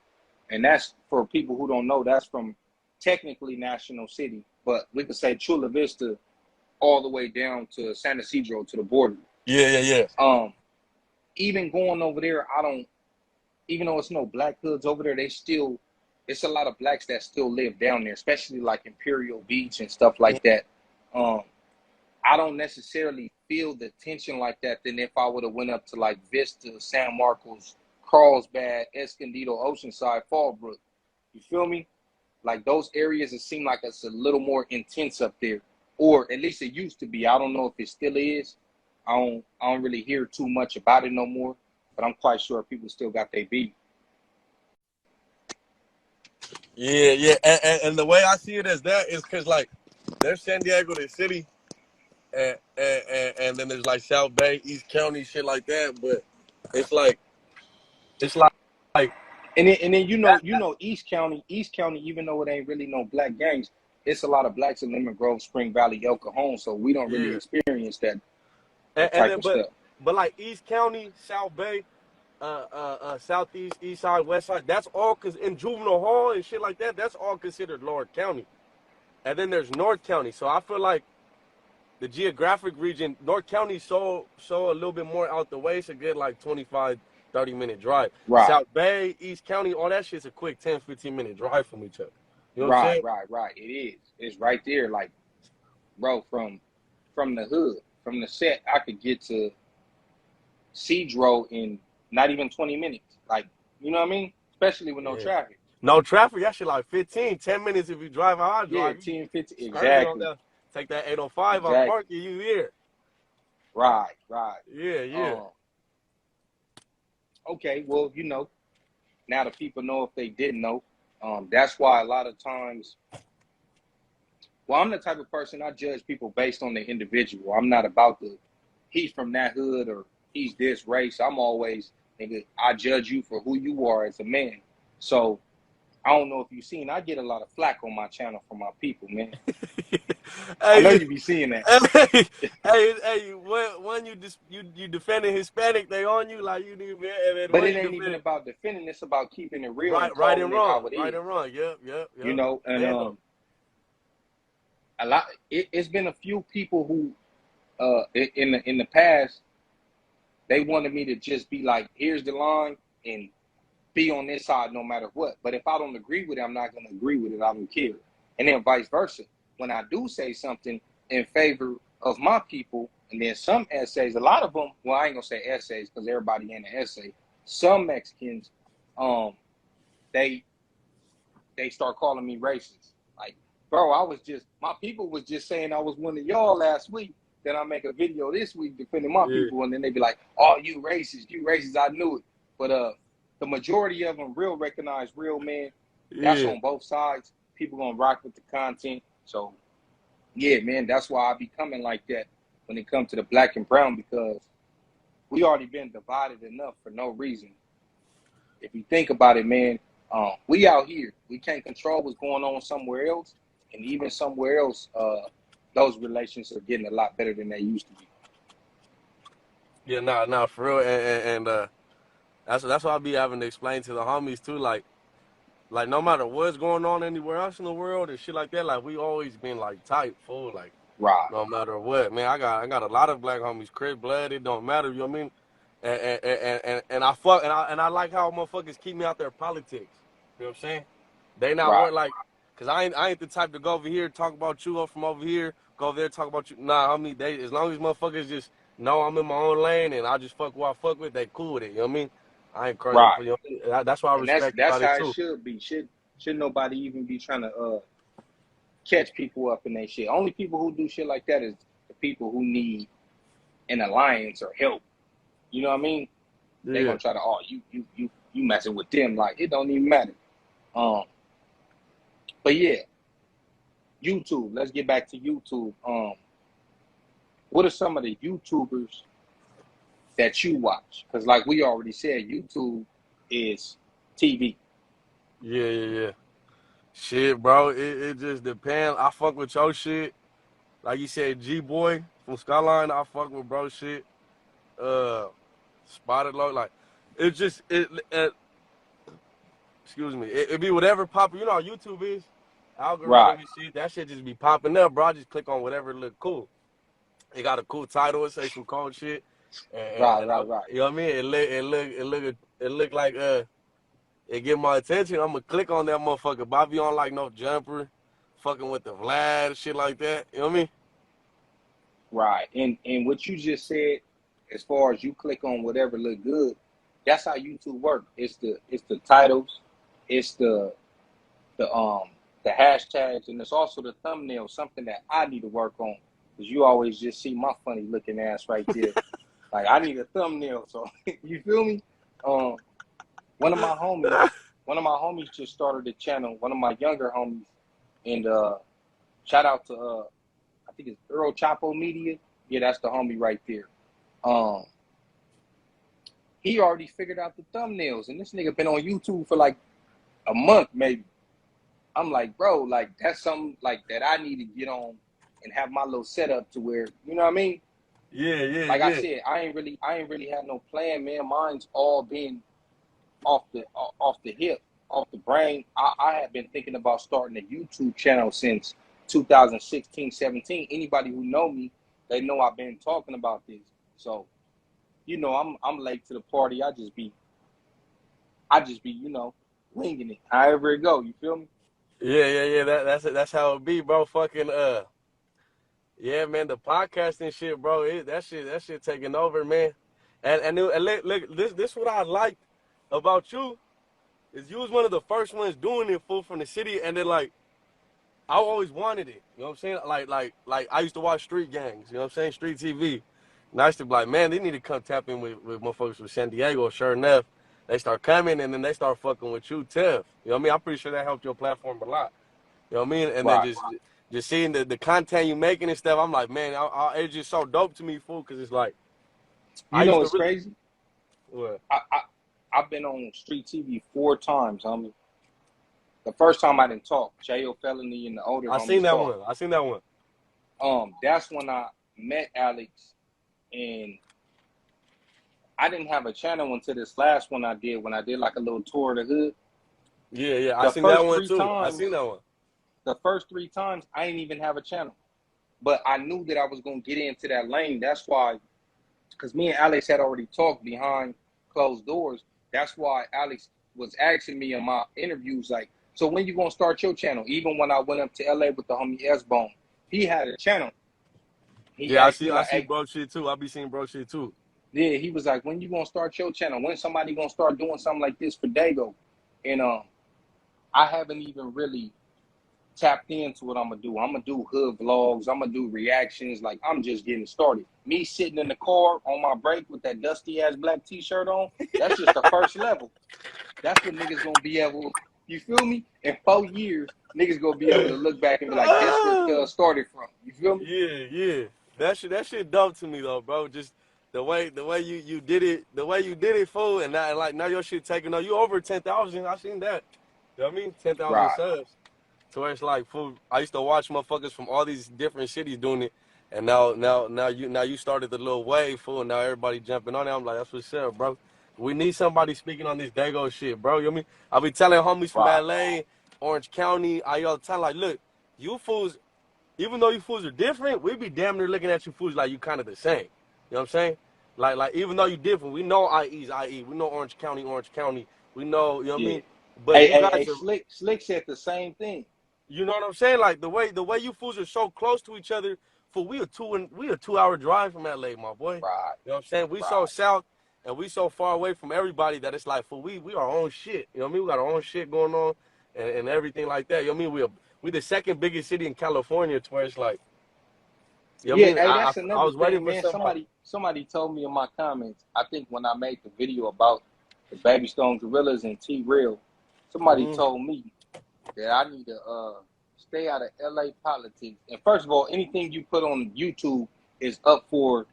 and that's for people who don't know, that's from technically National City, but we could say Chula Vista all the way down to San Isidro to the border. Yeah. Um, even going over there, I don't. Even though it's no black hoods over there, they still it's a lot of blacks that still live down there, especially like Imperial Beach and stuff like that. Um, I don't necessarily feel the tension like that than if I would have went up to like Vista, San Marcos, Carlsbad, Escondido, Oceanside, Fallbrook. You feel me? Like those areas, it seem like it's a little more intense up there, or at least it used to be. I don't know if it still is. I don't really hear too much about it no more, but I'm quite sure people still got their beef. Yeah. And the way I see it as that is because like there's San Diego, the city, and then there's like South Bay, East County, shit like that. But it's like it's like And then that, East County, even though it ain't really no black gangs, it's a lot of blacks in Lemon Grove, Spring Valley, El Cajon, so we don't really yeah. experience that And type then of stuff. but like East County, South Bay, Southeast, East Side, West Side, that's all because in Juvenile Hall and shit like that, that's all considered Lower County. And then there's North County. So I feel like the geographic region, North County, so a little bit more out the way, so get like 25, 30-minute drive. Right, South Bay, East County, all that shit's a quick 10, 15-minute drive from each other. You know what I'm saying? right. It is. It's right there. Like, bro, from the hood, from the set, I could get to Cedro in not even 20 minutes. Like, you know what I mean? Especially with no Yeah. traffic. No traffic, that shit like 15, 10 minutes if you drive how I Yeah, drive. You 10, 15. skirting on Exactly. that. Take that 805 out Exactly. parking, you here. Right. Yeah. Um, okay, well, now the people know if they didn't know. That's why a lot of times, well, I'm the type of person I judge people based on the individual. I'm not about he's from that hood or he's this race. I'm always, nigga, I judge you for who you are as a man. So I don't know if you've seen. I get a lot of flack on my channel from my people, man. I know Hey, you be seeing that. hey, when you defending Hispanic, they on you like you need, man, and then But when it you ain't even defend about defending. It's about keeping it real and right calling and it wrong, how it right is. and wrong. Yep, You yep. know, and Man, though. a lot. It's been a few people who, in the past, they wanted me to just be like, here's the line, and be on this side no matter what. But if I don't agree with it, I'm not going to agree with it. I don't care. And then vice versa. When I do say something in favor of my people, and then some essays, a lot of them, well, I ain't going to say essays because everybody ain't an essay. Some Mexicans, um, they start calling me racist. Like, bro, my people was just saying I was one of y'all last week. Then I make a video this week defending my Yeah, people, and then they be like, "Oh, you racist, you racist." I knew it, but the majority of them real recognize real men. That's yeah. on both sides. People gonna rock with the content. So yeah, man, that's why I be coming like that when it comes to the black and brown, because we already been divided enough for no reason. If you think about it, man, we out here. We can't control what's going on somewhere else, and even somewhere else, those relations are getting a lot better than they used to be. Yeah, nah, for real, and that's why I be having to explain to the homies too, like no matter what's going on anywhere else in the world and shit like that, like we always been like tight, full, like Right, no matter what, man. I got a lot of black homies, Crip blood, it don't matter, you know what I mean? And I fuck and I like how motherfuckers keep me out their politics. You know what I'm saying? They not right, worried like, cause I ain't the type to go over here talk about you, or from over here go over there talk about you. Nah, I mean they, as long as motherfuckers just know I'm in my own lane and I just fuck who I fuck with, they cool with it. You know what I mean? I ain't crazy. right. You know what I mean? That's why I And that's respect that's about it how it too. should be. Should nobody even be trying to catch people up in their shit. Only people who do shit like that is the people who need an alliance or help. You know what I mean? They Yeah. gonna try to, oh, you messing with them, like it don't even matter. Um, but yeah, YouTube. Let's get back to YouTube. What are some of the YouTubers that you watch? Because like we already said, YouTube is TV. Yeah. Shit, bro. It just depends. I fuck with your shit. Like you said, G Boy from Skyline, I fuck with bro shit. Uh Spotted Low, like it just it excuse me. It be whatever pop, you know how YouTube is. Right, Algorithm and shit. That shit just be popping up, bro. I just click on whatever look cool. It got a cool title, it say some cold shit. And I, right. you know what I mean? It look like it get my attention. I'm gonna click on that motherfucker. But I be on like no jumper, fucking with the Vlad, shit like that. You know what I mean? Right. And what you just said, as far as you click on whatever look good, that's how YouTube work. It's the titles, it's the the hashtags, and it's also the thumbnail, something that I need to work on. Because you always just see my funny looking ass right there. Like I need a thumbnail. So you feel me? Um one of my homies, just started a channel, one of my younger homies, and shout out to I think it's Earl Chapo Media. Yeah, that's the homie right there. Um, he already figured out the thumbnails, and this nigga been on YouTube for like a month, maybe. I'm like, bro, like that's something like that I need to get on and have my little setup to where, you know what I mean? Like I Yeah. said, I ain't really had no plan, man. Mine's all been off the hip, off the brain. I have been thinking about starting a YouTube channel since 2016, 17. Anybody who know me, they know I've been talking about this. So, you know, I'm late to the party. I just be, winging it. However it go, you feel me? Yeah. That's it. That's how it be, bro. Fucking yeah, man. The podcasting shit, bro. That shit taking over, man. And look, this what I like about you is you was one of the first ones doing it full from the city, and then like I always wanted it. You know what I'm saying? Like I used to watch Street Gangs. You know what I'm saying? Street TV. And I used to be like, man, they need to come tap in with motherfuckers from San Diego. Sure enough, they start coming, and then they start fucking with you, Tiff. You know what I mean? I'm pretty sure that helped your platform a lot. You know what I mean? And then Right. just seeing the content you making and stuff, I'm like, man, it's just so dope to me, fool, because it's like, I You know used to what's really, crazy? what? I I've been on street TV 4 times, homie. The first time I didn't talk, Jail Felony and the older I seen homies that talk. one. I seen that one. That's when I met Alex, and I didn't have a channel until this last one I did, when I did like a little tour of the hood. Yeah, yeah. I The seen that first one three too. I seen times, that one. the first 3 times, I didn't even have a channel. But I knew that I was gonna get into that lane. That's why, because me and Alex had already talked behind closed doors. That's why Alex was asking me in my interviews, like, so when you gonna start your channel? Even when I went up to LA with the homie S-Bone, he had a channel. He Yeah, asked me I like, see hey, bro shit too. I be seeing bro shit too. yeah, he was like, when you gonna start your channel? When somebody gonna start doing something like this for Dago? And I haven't even really tapped into what I'm gonna do. I'm gonna do hood vlogs. I'm gonna do reactions. Like, I'm just getting started. Me sitting in the car on my break with that dusty ass black t-shirt on, that's just the first level. That's what niggas gonna be able. You feel me? In 4 years, niggas gonna be able to look back and be like, this where Cuz started from. You feel me? Yeah, yeah. That shit dope to me though, bro. Just the way you did it, the way you did it, fool, and now like now your shit taking on you over 10,000. I seen that. You know what I mean? 10,000 Right. subs. So it's like, fool. I used to watch motherfuckers from all these different cities doing it, and now you started the little wave, fool. And now everybody jumping on it. I'm like, that's what's up, bro. We need somebody speaking on this Dago shit, bro. You know what I mean? I be telling homies from Right. LA, Orange County, I all the time, like, look, you fools, even though you fools are different, we be damn near looking at you fools like you kind of the same. You know what I'm saying? Like even though you different, we know IE's IE, we know Orange County, Orange County, we know, you know what I Yeah. mean? But Hey, you hey, hey, guys are, Slick said the same thing. you know what I'm saying? Like the way you fools are so close to each other, for we a 2 hour drive from LA, my boy. Right. You know what I'm saying? We so Right. south and we so far away from everybody that it's like, for we our own shit. You know what I mean? We got our own shit going on and everything like that. You know what I mean? We the second biggest city in California, to where it's like, you know what I Yeah, mean? hey, that's I another was waiting thing, for man. somebody. Somebody told me in my comments, I think when I made the video about the Baby Stone Gorillas and T Real, somebody Mm-hmm. told me that I need to stay out of LA politics. And first of all, anything you put on YouTube is up for,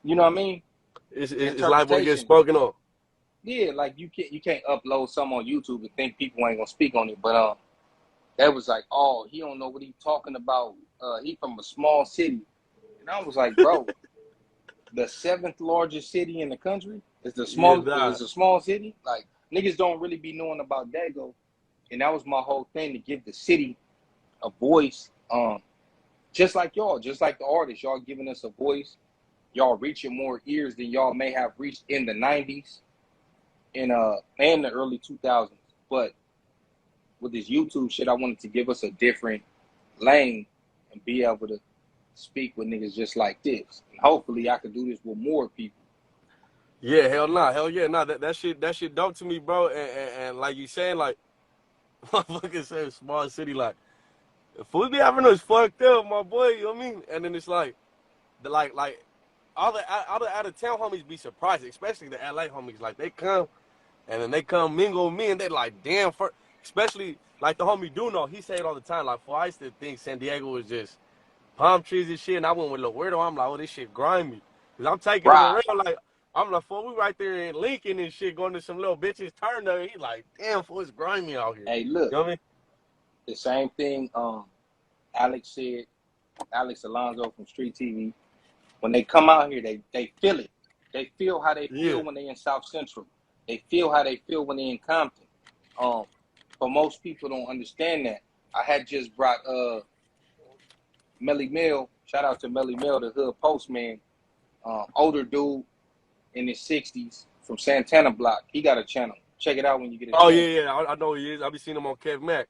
you know what I mean, It's like what gets interpretation. spoken on. Yeah, like you can't upload some on YouTube and think people ain't gonna speak on it. But that was like, oh, he don't know what he talking about. He from a small city. And I was like, bro, the seventh largest city in the country Yeah, nah. is a small city. Like, niggas don't really be knowing about Dago. And that was my whole thing, to give the city a voice. Just like y'all, just like the artists, y'all giving us a voice. Y'all reaching more ears than y'all may have reached in the 90s and the early 2000s. But with this YouTube shit, I wanted to give us a different lane and be able to speak with niggas just like this. And hopefully I could do this with more people. Yeah, hell yeah, nah. That shit dope to me, bro. And like you saying, like, motherfucker said small city, like, if we be having us fucked up, my boy, you know what I mean? And then it's like, like all the out of town homies be surprised, especially the LA homies. Like, they come and then they come mingle with me, and they like, damn, especially like the homie Duno, he say it all the time. Like, for I used to think San Diego was just palm trees and shit, and I went with Lil Weirdo. I'm like, oh, this shit grimy, cause I'm taking him Right. around like. I'm like, fool, we right there in Lincoln and shit, going to some little bitches turn there. He like, damn, fool, it's grimy out here. Hey, You look, know what I mean? the same thing Alex said, Alex Alonso from Street TV. When they come out here, they feel it. They feel how they Yeah. feel when they in South Central. They feel how they feel when they in Compton. Um, but most people don't understand that. I had just brought Melly Mill, shout out to Melly Mill, the hood postman, older dude in his 60s from Santana Block. He got a channel. Check it out when you get a Oh chance. yeah, yeah. I know he is. I be seeing him on Kev Mac.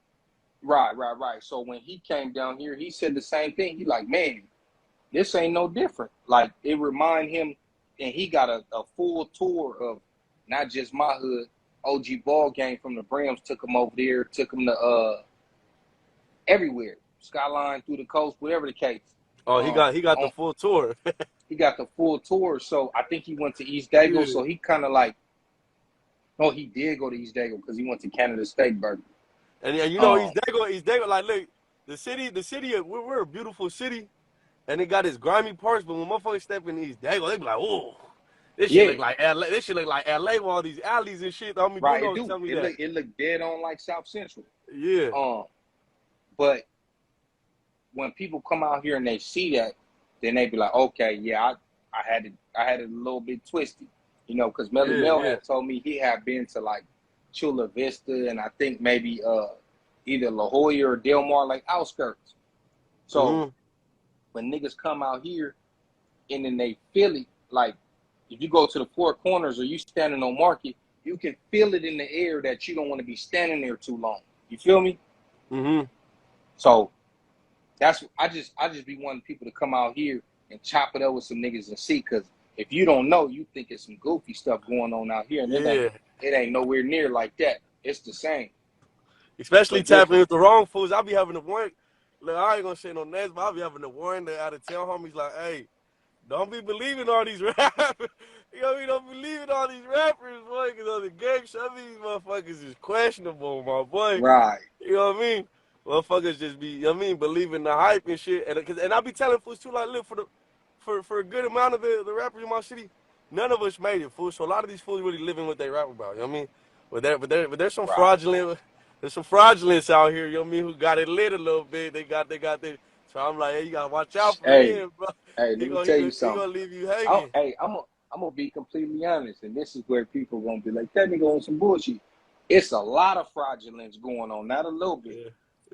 Right. So when he came down here, he said the same thing. He like, man, this ain't no different. Like, it remind him, and he got a full tour of not just my hood. OG Ball Game from the Brims took him over there, took him to everywhere, Skyline, through the coast, whatever the case. Oh, he got the On, full tour. he got the full tour. So I think he went to East Dago. Yeah. So he kind of like, oh, he did go to East Dago because he went to Canada State Burger. And you know Um, he's Dago. Like, look, the city. We're a beautiful city, and it got its grimy parts. But when motherfuckers step in East Dago, they be like, oh. This shit Yeah, look like LA. This shit look like LA with all these alleys and shit. Homie right. It Bruno do. tell me that. It look dead on like South Central. Yeah. But when people come out here and they see that, then they be like, okay, yeah, I had it a little bit twisted, you know, because Melly Yeah, Mel yeah. had told me he had been to like Chula Vista and I think maybe either La Jolla or Del Mar, like outskirts. So when niggas come out here and then they feel it, like if you go to the Four Corners or you standing on Market, you can feel it in the air that you don't want to be standing there too long. You feel me? So that's I just be wanting people to come out here and chop it up with some niggas and see, because if you don't know, you think it's some goofy stuff going on out here, and Yeah. it ain't nowhere near like that. It's the same, Especially but tapping different. with the wrong fools. I be having to warn. Look, I ain't gonna say no names, but I be having to warn the out of town homies like, hey, don't be believing all these rappers. You know what I mean? Don't believe in all these rappers, boy, because on the gang, some of these motherfuckers is questionable, my boy. Right, You know what I mean? Motherfuckers just be, you know what I mean, believing the hype and shit. And I be telling fools too, like, look, for a good amount of the rappers in my city, none of us made it, fool. So a lot of these fools really living what they rap about, you know what I mean? But there's some right. fraudulent, there's some fraudulence out here, you know what I mean, who got it lit a little bit. They got their. So I'm like, hey, you gotta watch out for Hey, them, bro. hey, He let me gonna tell he you gonna, he something. gonna leave you hanging. I'm gonna be completely honest, and this is where people gonna be like, that nigga on some bullshit. It's a lot of fraudulence going on, not a little bit.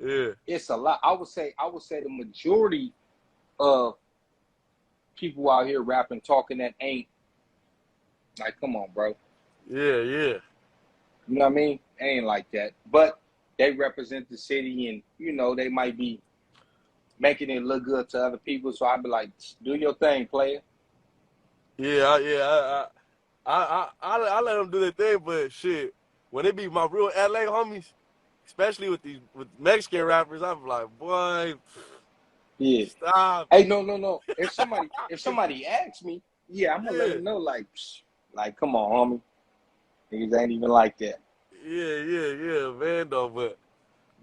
Yeah, yeah, It's a lot. I would say the majority of people out here rapping, talking that ain't like, come on, bro. yeah, yeah. You know what I mean? Ain't like that. But they represent the city and, you know, they might be making it look good to other people. So I'd be like, do your thing, player. Yeah. I let them do their thing, but shit, when it be my real LA homies, especially with Mexican rappers, I'm like, boy, Yeah. stop Hey, it. no. If somebody asks me, yeah, I'm gonna let Yeah, them know, like, psh, like, come on, homie. Niggas ain't even like that. yeah, man, though, but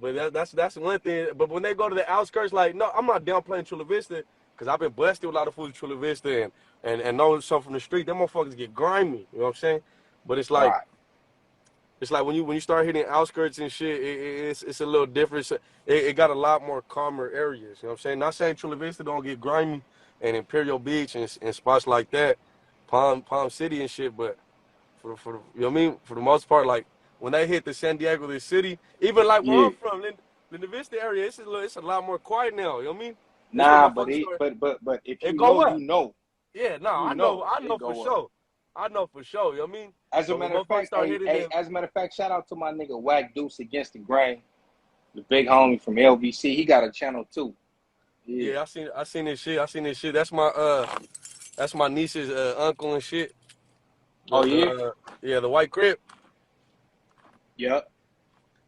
that's one thing. But when they go to the outskirts, like, no, I'm not downplaying Chula Vista, because I've been blessed with a lot of fools in Chula Vista and know some from the street. Them motherfuckers get grimy, you know what I'm saying? But Right. it's like when you start hitting outskirts and shit, it's a little different. It got a lot more calmer areas. You know what I'm saying? Not saying Chula Vista don't get grimy and Imperial Beach and spots like that, Palm City and shit, but for you know what I mean? For the most part, like when they hit the San Diego, the city, even like where Yeah. I'm from, in the Vista area, it's a lot more quiet now. You know what I mean? This where Nah, motherfuckers start. but if It you go know, up. you know. Yeah, no, You I it know for go up. sure. I know for sure. You know what I mean? As a But when matter of motherfuckers fact, start hitting them. as a matter of fact, shout out to my nigga Whack Deuce Against the Grain, the big homie from LBC. He got a channel too. Yeah. Yeah, I seen this shit. I seen this shit. That's my niece's uncle and shit. Oh yeah? Yeah, the white crib. Yep.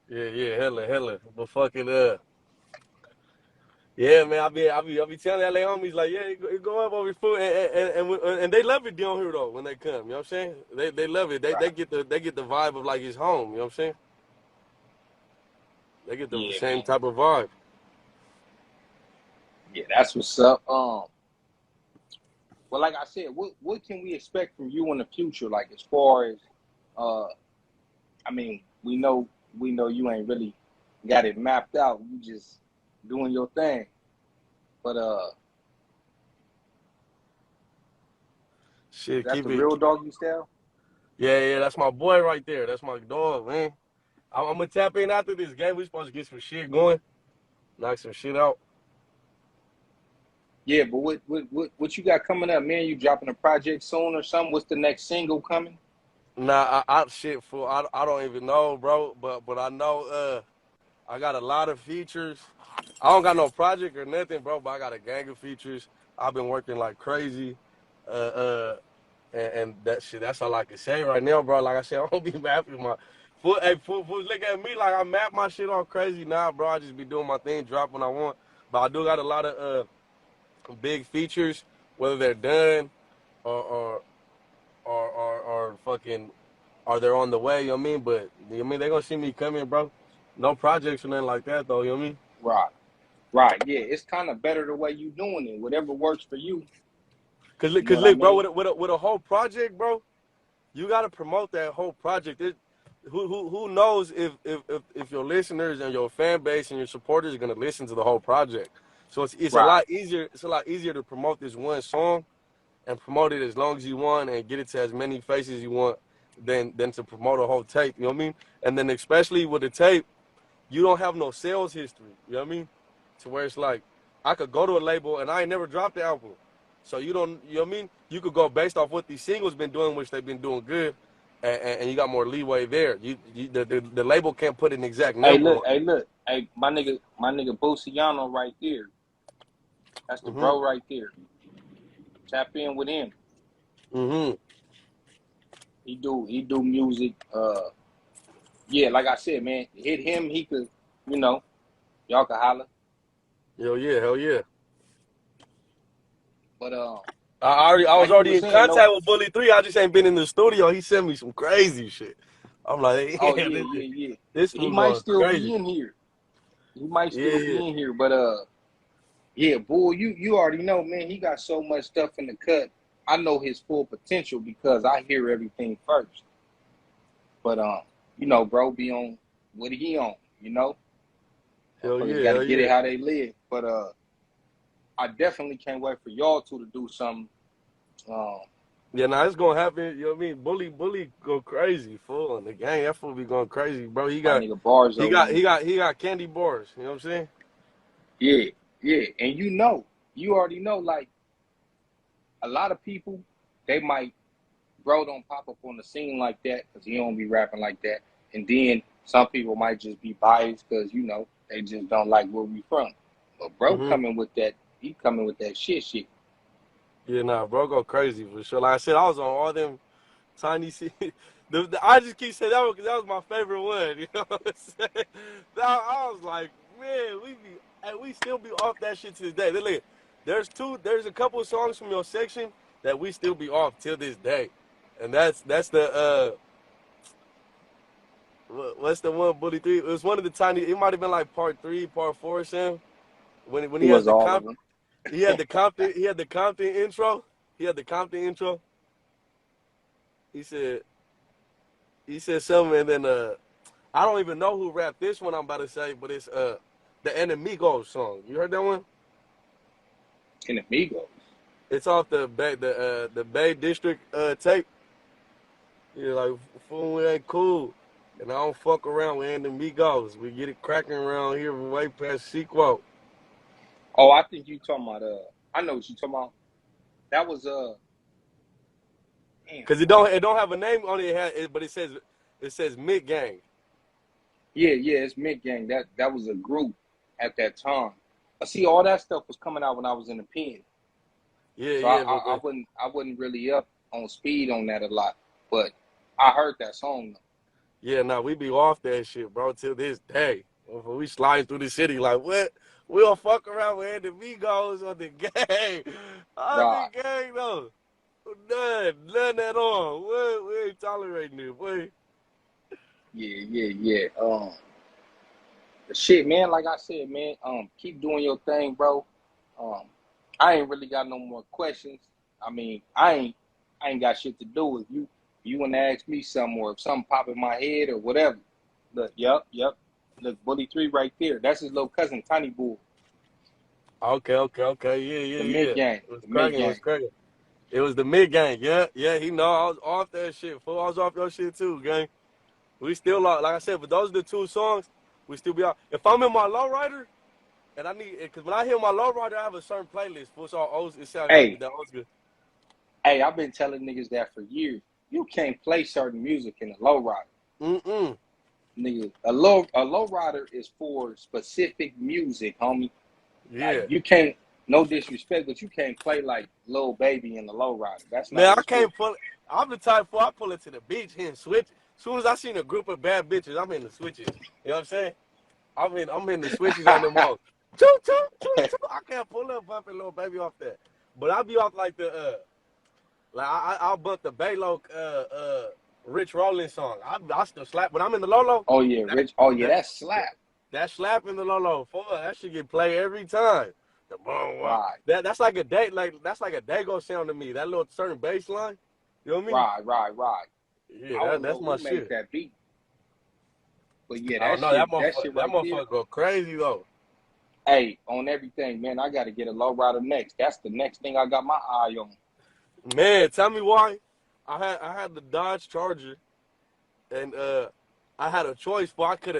Yeah, hella. But fucking yeah, man. I be telling LA homies like, yeah, it go up over food, and they love it down here though when they come. You know what I'm saying? They love it. Right. They get the vibe of like it's home. You know what I'm saying? They get the Yeah, same man. type of vibe. Yeah, that's what's up. Well, like I said, what can we expect from you in the future? Like as far as uh I mean, we know you ain't really got it mapped out. You just doing your thing. But is Shit, that the keep it. real doggy style? Yeah, that's my boy right there. That's my dog, man. I'm gonna tap in after this game. We supposed to get some shit going, knock some shit out. Yeah, but what you got coming up, man? You dropping a project soon or something? What's the next single coming? Nah, I shit fool. I don't even know, bro. But I know I got a lot of features. I don't got no project or nothing, bro. But I got a gang of features. I've been working like crazy, uh, uh, and that shit. That's all I can say right now, bro. Like I said, I don't be mapping my. Fool, look at me like I map my shit all crazy now, bro. I just be doing my thing, drop when I want. But I do got a lot of big features, whether they're done or or fucking are they on the way, you know what I mean? But you know what I mean they gonna see me coming, bro. No projects or nothing like that though, you know what I mean? Right. Right. Yeah, it's kind of better the way you doing it. Whatever works for you. Cause You know what I look, bro, mean? with a whole project, bro, you gotta promote that whole project. Who knows if your listeners and your fan base and your supporters are gonna listen to the whole project. So it's a Right. lot easier. It's a lot easier to promote this one song and promote it as long as you want and get it to as many faces you want than to promote a whole tape. You know what I mean? And then especially with the tape, you don't have no sales history. You know what I mean? To where it's like I could go to a label and I ain't never dropped the album. So you don't, you know what I mean? You could go based off what these singles been doing, which they've been doing good, and you got more leeway there. The label can't put an exact number on Hey, look, hey, my nigga Buciano right there. That's the it. bro right there. Tap in with him. Mm-hmm. He do music. Yeah, like I said, man, hit him. He could, you know, y'all could holler. Hell yeah. But I was like you already were in saying, no. contact with Bully 3. I just ain't been in the studio. He sent me some crazy shit. I'm like, Oh yeah, yeah, yeah, yeah. this He fool might going still crazy. be in here. He might still Yeah. be in here. But yeah, boy, you already know, man. He got so much stuff in the cut. I know his full potential because I hear everything first. But you know, bro, be on what he on. You know, Hell motherfuckers yeah, got to hell get it yeah. how they live. But I definitely can't wait for y'all two to do something. Um, Yeah, nah, it's gonna happen. You know what I mean? Bully go crazy, fool. And the gang, that fool be going crazy, bro. my nigga Barzo, man. He got candy bars. You know what I'm saying? Yeah, yeah, and you already know, like a lot of people, they might bro don't pop up on the scene like that because he don't be rapping like that, and then some people might just be biased because you know they just don't like where we from. But bro Mm-hmm. coming with that, he coming with that shit. Yeah, nah, bro, go crazy for sure. Like I said, I was on all them tiny shit. I just keep saying that one because that was my favorite one. You know what I'm saying? I was like, man, we still be off that shit to this day. Look, there's a couple of songs from your section that we still be off till this day, and that's the what's the one Bully 3? It was one of the tiny. It might have been like part 3, part 4, Sam. When It he has was the all of them. He had the Compton intro. He had the Compton intro. He said he said something, and then I don't even know who rapped this one I'm about to say, but it's the Enemigo song. You heard that one? And Amigos. It's off the Bay District tape. Yeah, like fool, we ain't cool. And I don't fuck around with Enemigos. We get it cracking around here way past sequel. Oh, I think you talking about I know what you talking about. That was damn. Cause it don't have a name on it, but it says Mid Gang. Yeah, it's Mid Gang. That was a group at that time. See, all that stuff was coming out when I was in the pen. Yeah, So yeah, I wasn't really up on speed on that a lot. But I heard that song though. yeah. Nah, we be off that shit, bro, till this day. We sliding through the city like what? We don't fuck around with Enemigos on the gang. On the Right. gang though. None at all. We ain't tolerating it, boy. Yeah. Shit, man, like I said, man, keep doing your thing, bro. Um, I ain't really got no more questions. I mean, I ain't got shit to do. If you wanna ask me something or if something pop in my head or whatever. Look, yep. Look, Bully 3 right there. That's his little cousin, Tiny Bull, Okay. the Yeah. mid gang. It was The mid cracking. It was gang. cracking. It was the Mid Gang. Yeah. He know I was off that shit. Fool, I was off your shit too, gang. We still like I said, but those are the two songs we still be out. If I'm in my lowrider and I need, because when I hear my lowrider, I have a certain playlist. For so old, it sounds like Hey, that old school. I've been telling niggas that for years. You can't play certain music in a low rider. Mm. Nigga, a low rider is for specific music, homie. Like Yeah. you can't, no disrespect, but you can't play like Lil Baby in the low rider. That's not Man, I what's for. can't pull. I'm the type for I pull it to the beach here and switch. As soon as I seen a group of bad bitches, I'm in the switches. You know what I'm saying? I'm in the switches on them walls. Choo. I can't pull up bumping little baby off that. But I'll be off like the like I'll bump the Baylo Rich Rollins song. I still slap when I'm in the Lolo. Oh yeah, That Rich. Oh yeah, that that slap. that slap in the Lolo for that should get played every time. The boom, wow. Right, That's like a day, that's like a Dago sound to me. That little certain bass line. You know what I mean? right. Yeah, I don't that's know my who made shit. that beat, but yeah, I don't know. That that motherfucker, shit that right there. motherfucker go crazy though. Hey, on everything, man. I got to get a low rider next. That's the next thing I got my eye on. Man, tell me why. I had the Dodge Charger, and I had a choice. For I could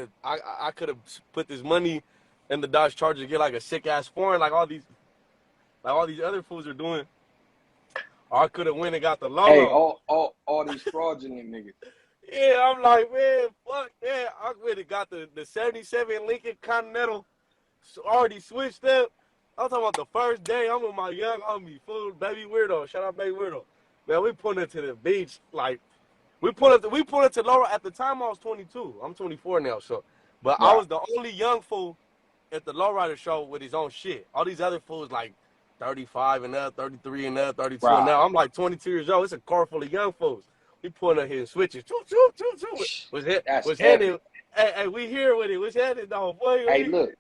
have put this money in the Dodge Charger to get like a sick ass foreign, like all these other fools are doing. Or I could have went and got the Hey, Lolo. all these fraudulent niggas. Yeah, I'm like, man, fuck yeah. I went and got the 77 Lincoln Continental, already switched up. I'm talking about the first day. I'm with my young homie, fool, Baby Weirdo. Shout out Baby Weirdo. Man, we pulling it to the beach. Like, we pulled it to Laura. At the time, I was 22. I'm 24 now, so. But I Right, was the only young fool at the lowrider show with his own shit. All these other fools like 35 and up, 33 and up, 32 and right. now. I'm like 22 years old. It's a car full of young fools. We pulling up here and switches. Choo, choo, choo, choo. That's Was headed. epic. Hey, we here with it. Was headed though, boy. Hey, look.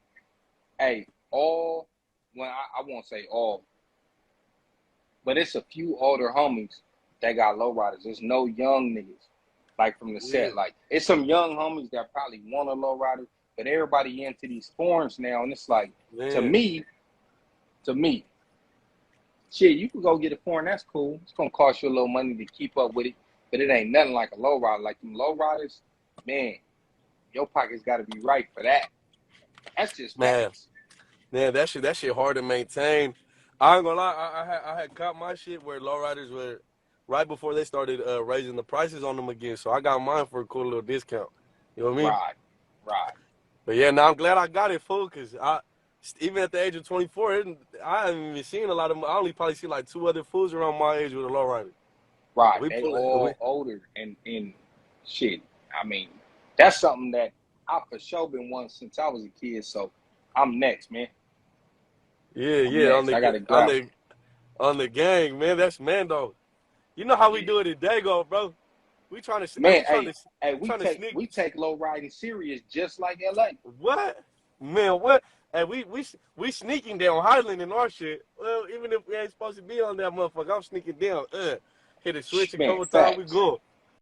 Hey, all. Well, I won't say all, but it's a few older homies that got low riders. There's no young niggas like from the Yeah, set. Like it's some young homies that probably want a low rider, but everybody into these foreigns now, and it's like to man. me, to me, shit, you can go get a foreign. That's cool. It's gonna cost you a little money to keep up with it, but it ain't nothing like a low rider. Like them low riders, man, your pockets got to be right for that. That's just Man, facts. man, that shit hard to maintain. I ain't gonna lie, I had caught my shit where lowriders were right before they started raising the prices on them again. So I got mine for a cool little discount. You know what I mean? Right, right. But yeah, now I'm glad I got it, fool, because even at the age of 24, I haven't even seen a lot of them. I only probably see like two other fools around my age with a lowrider. Right. We They pull it. all older and shit. I mean, that's something that I for sure been wanting since I was a kid. So I'm next, man. Yeah, I'm yeah, next. I gotta grab it. on the gang, man. That's Mando. You know how we Yeah. do it in Dago, bro. We trying to, hey, Man, hey, we trying to sneak. we take low riding serious just like LA. What? Man, what? And we sneaking down Highland in our shit. Well, even if we ain't supposed to be on that motherfucker, I'm sneaking down. Hit a switch a Man, couple times, we facts. go.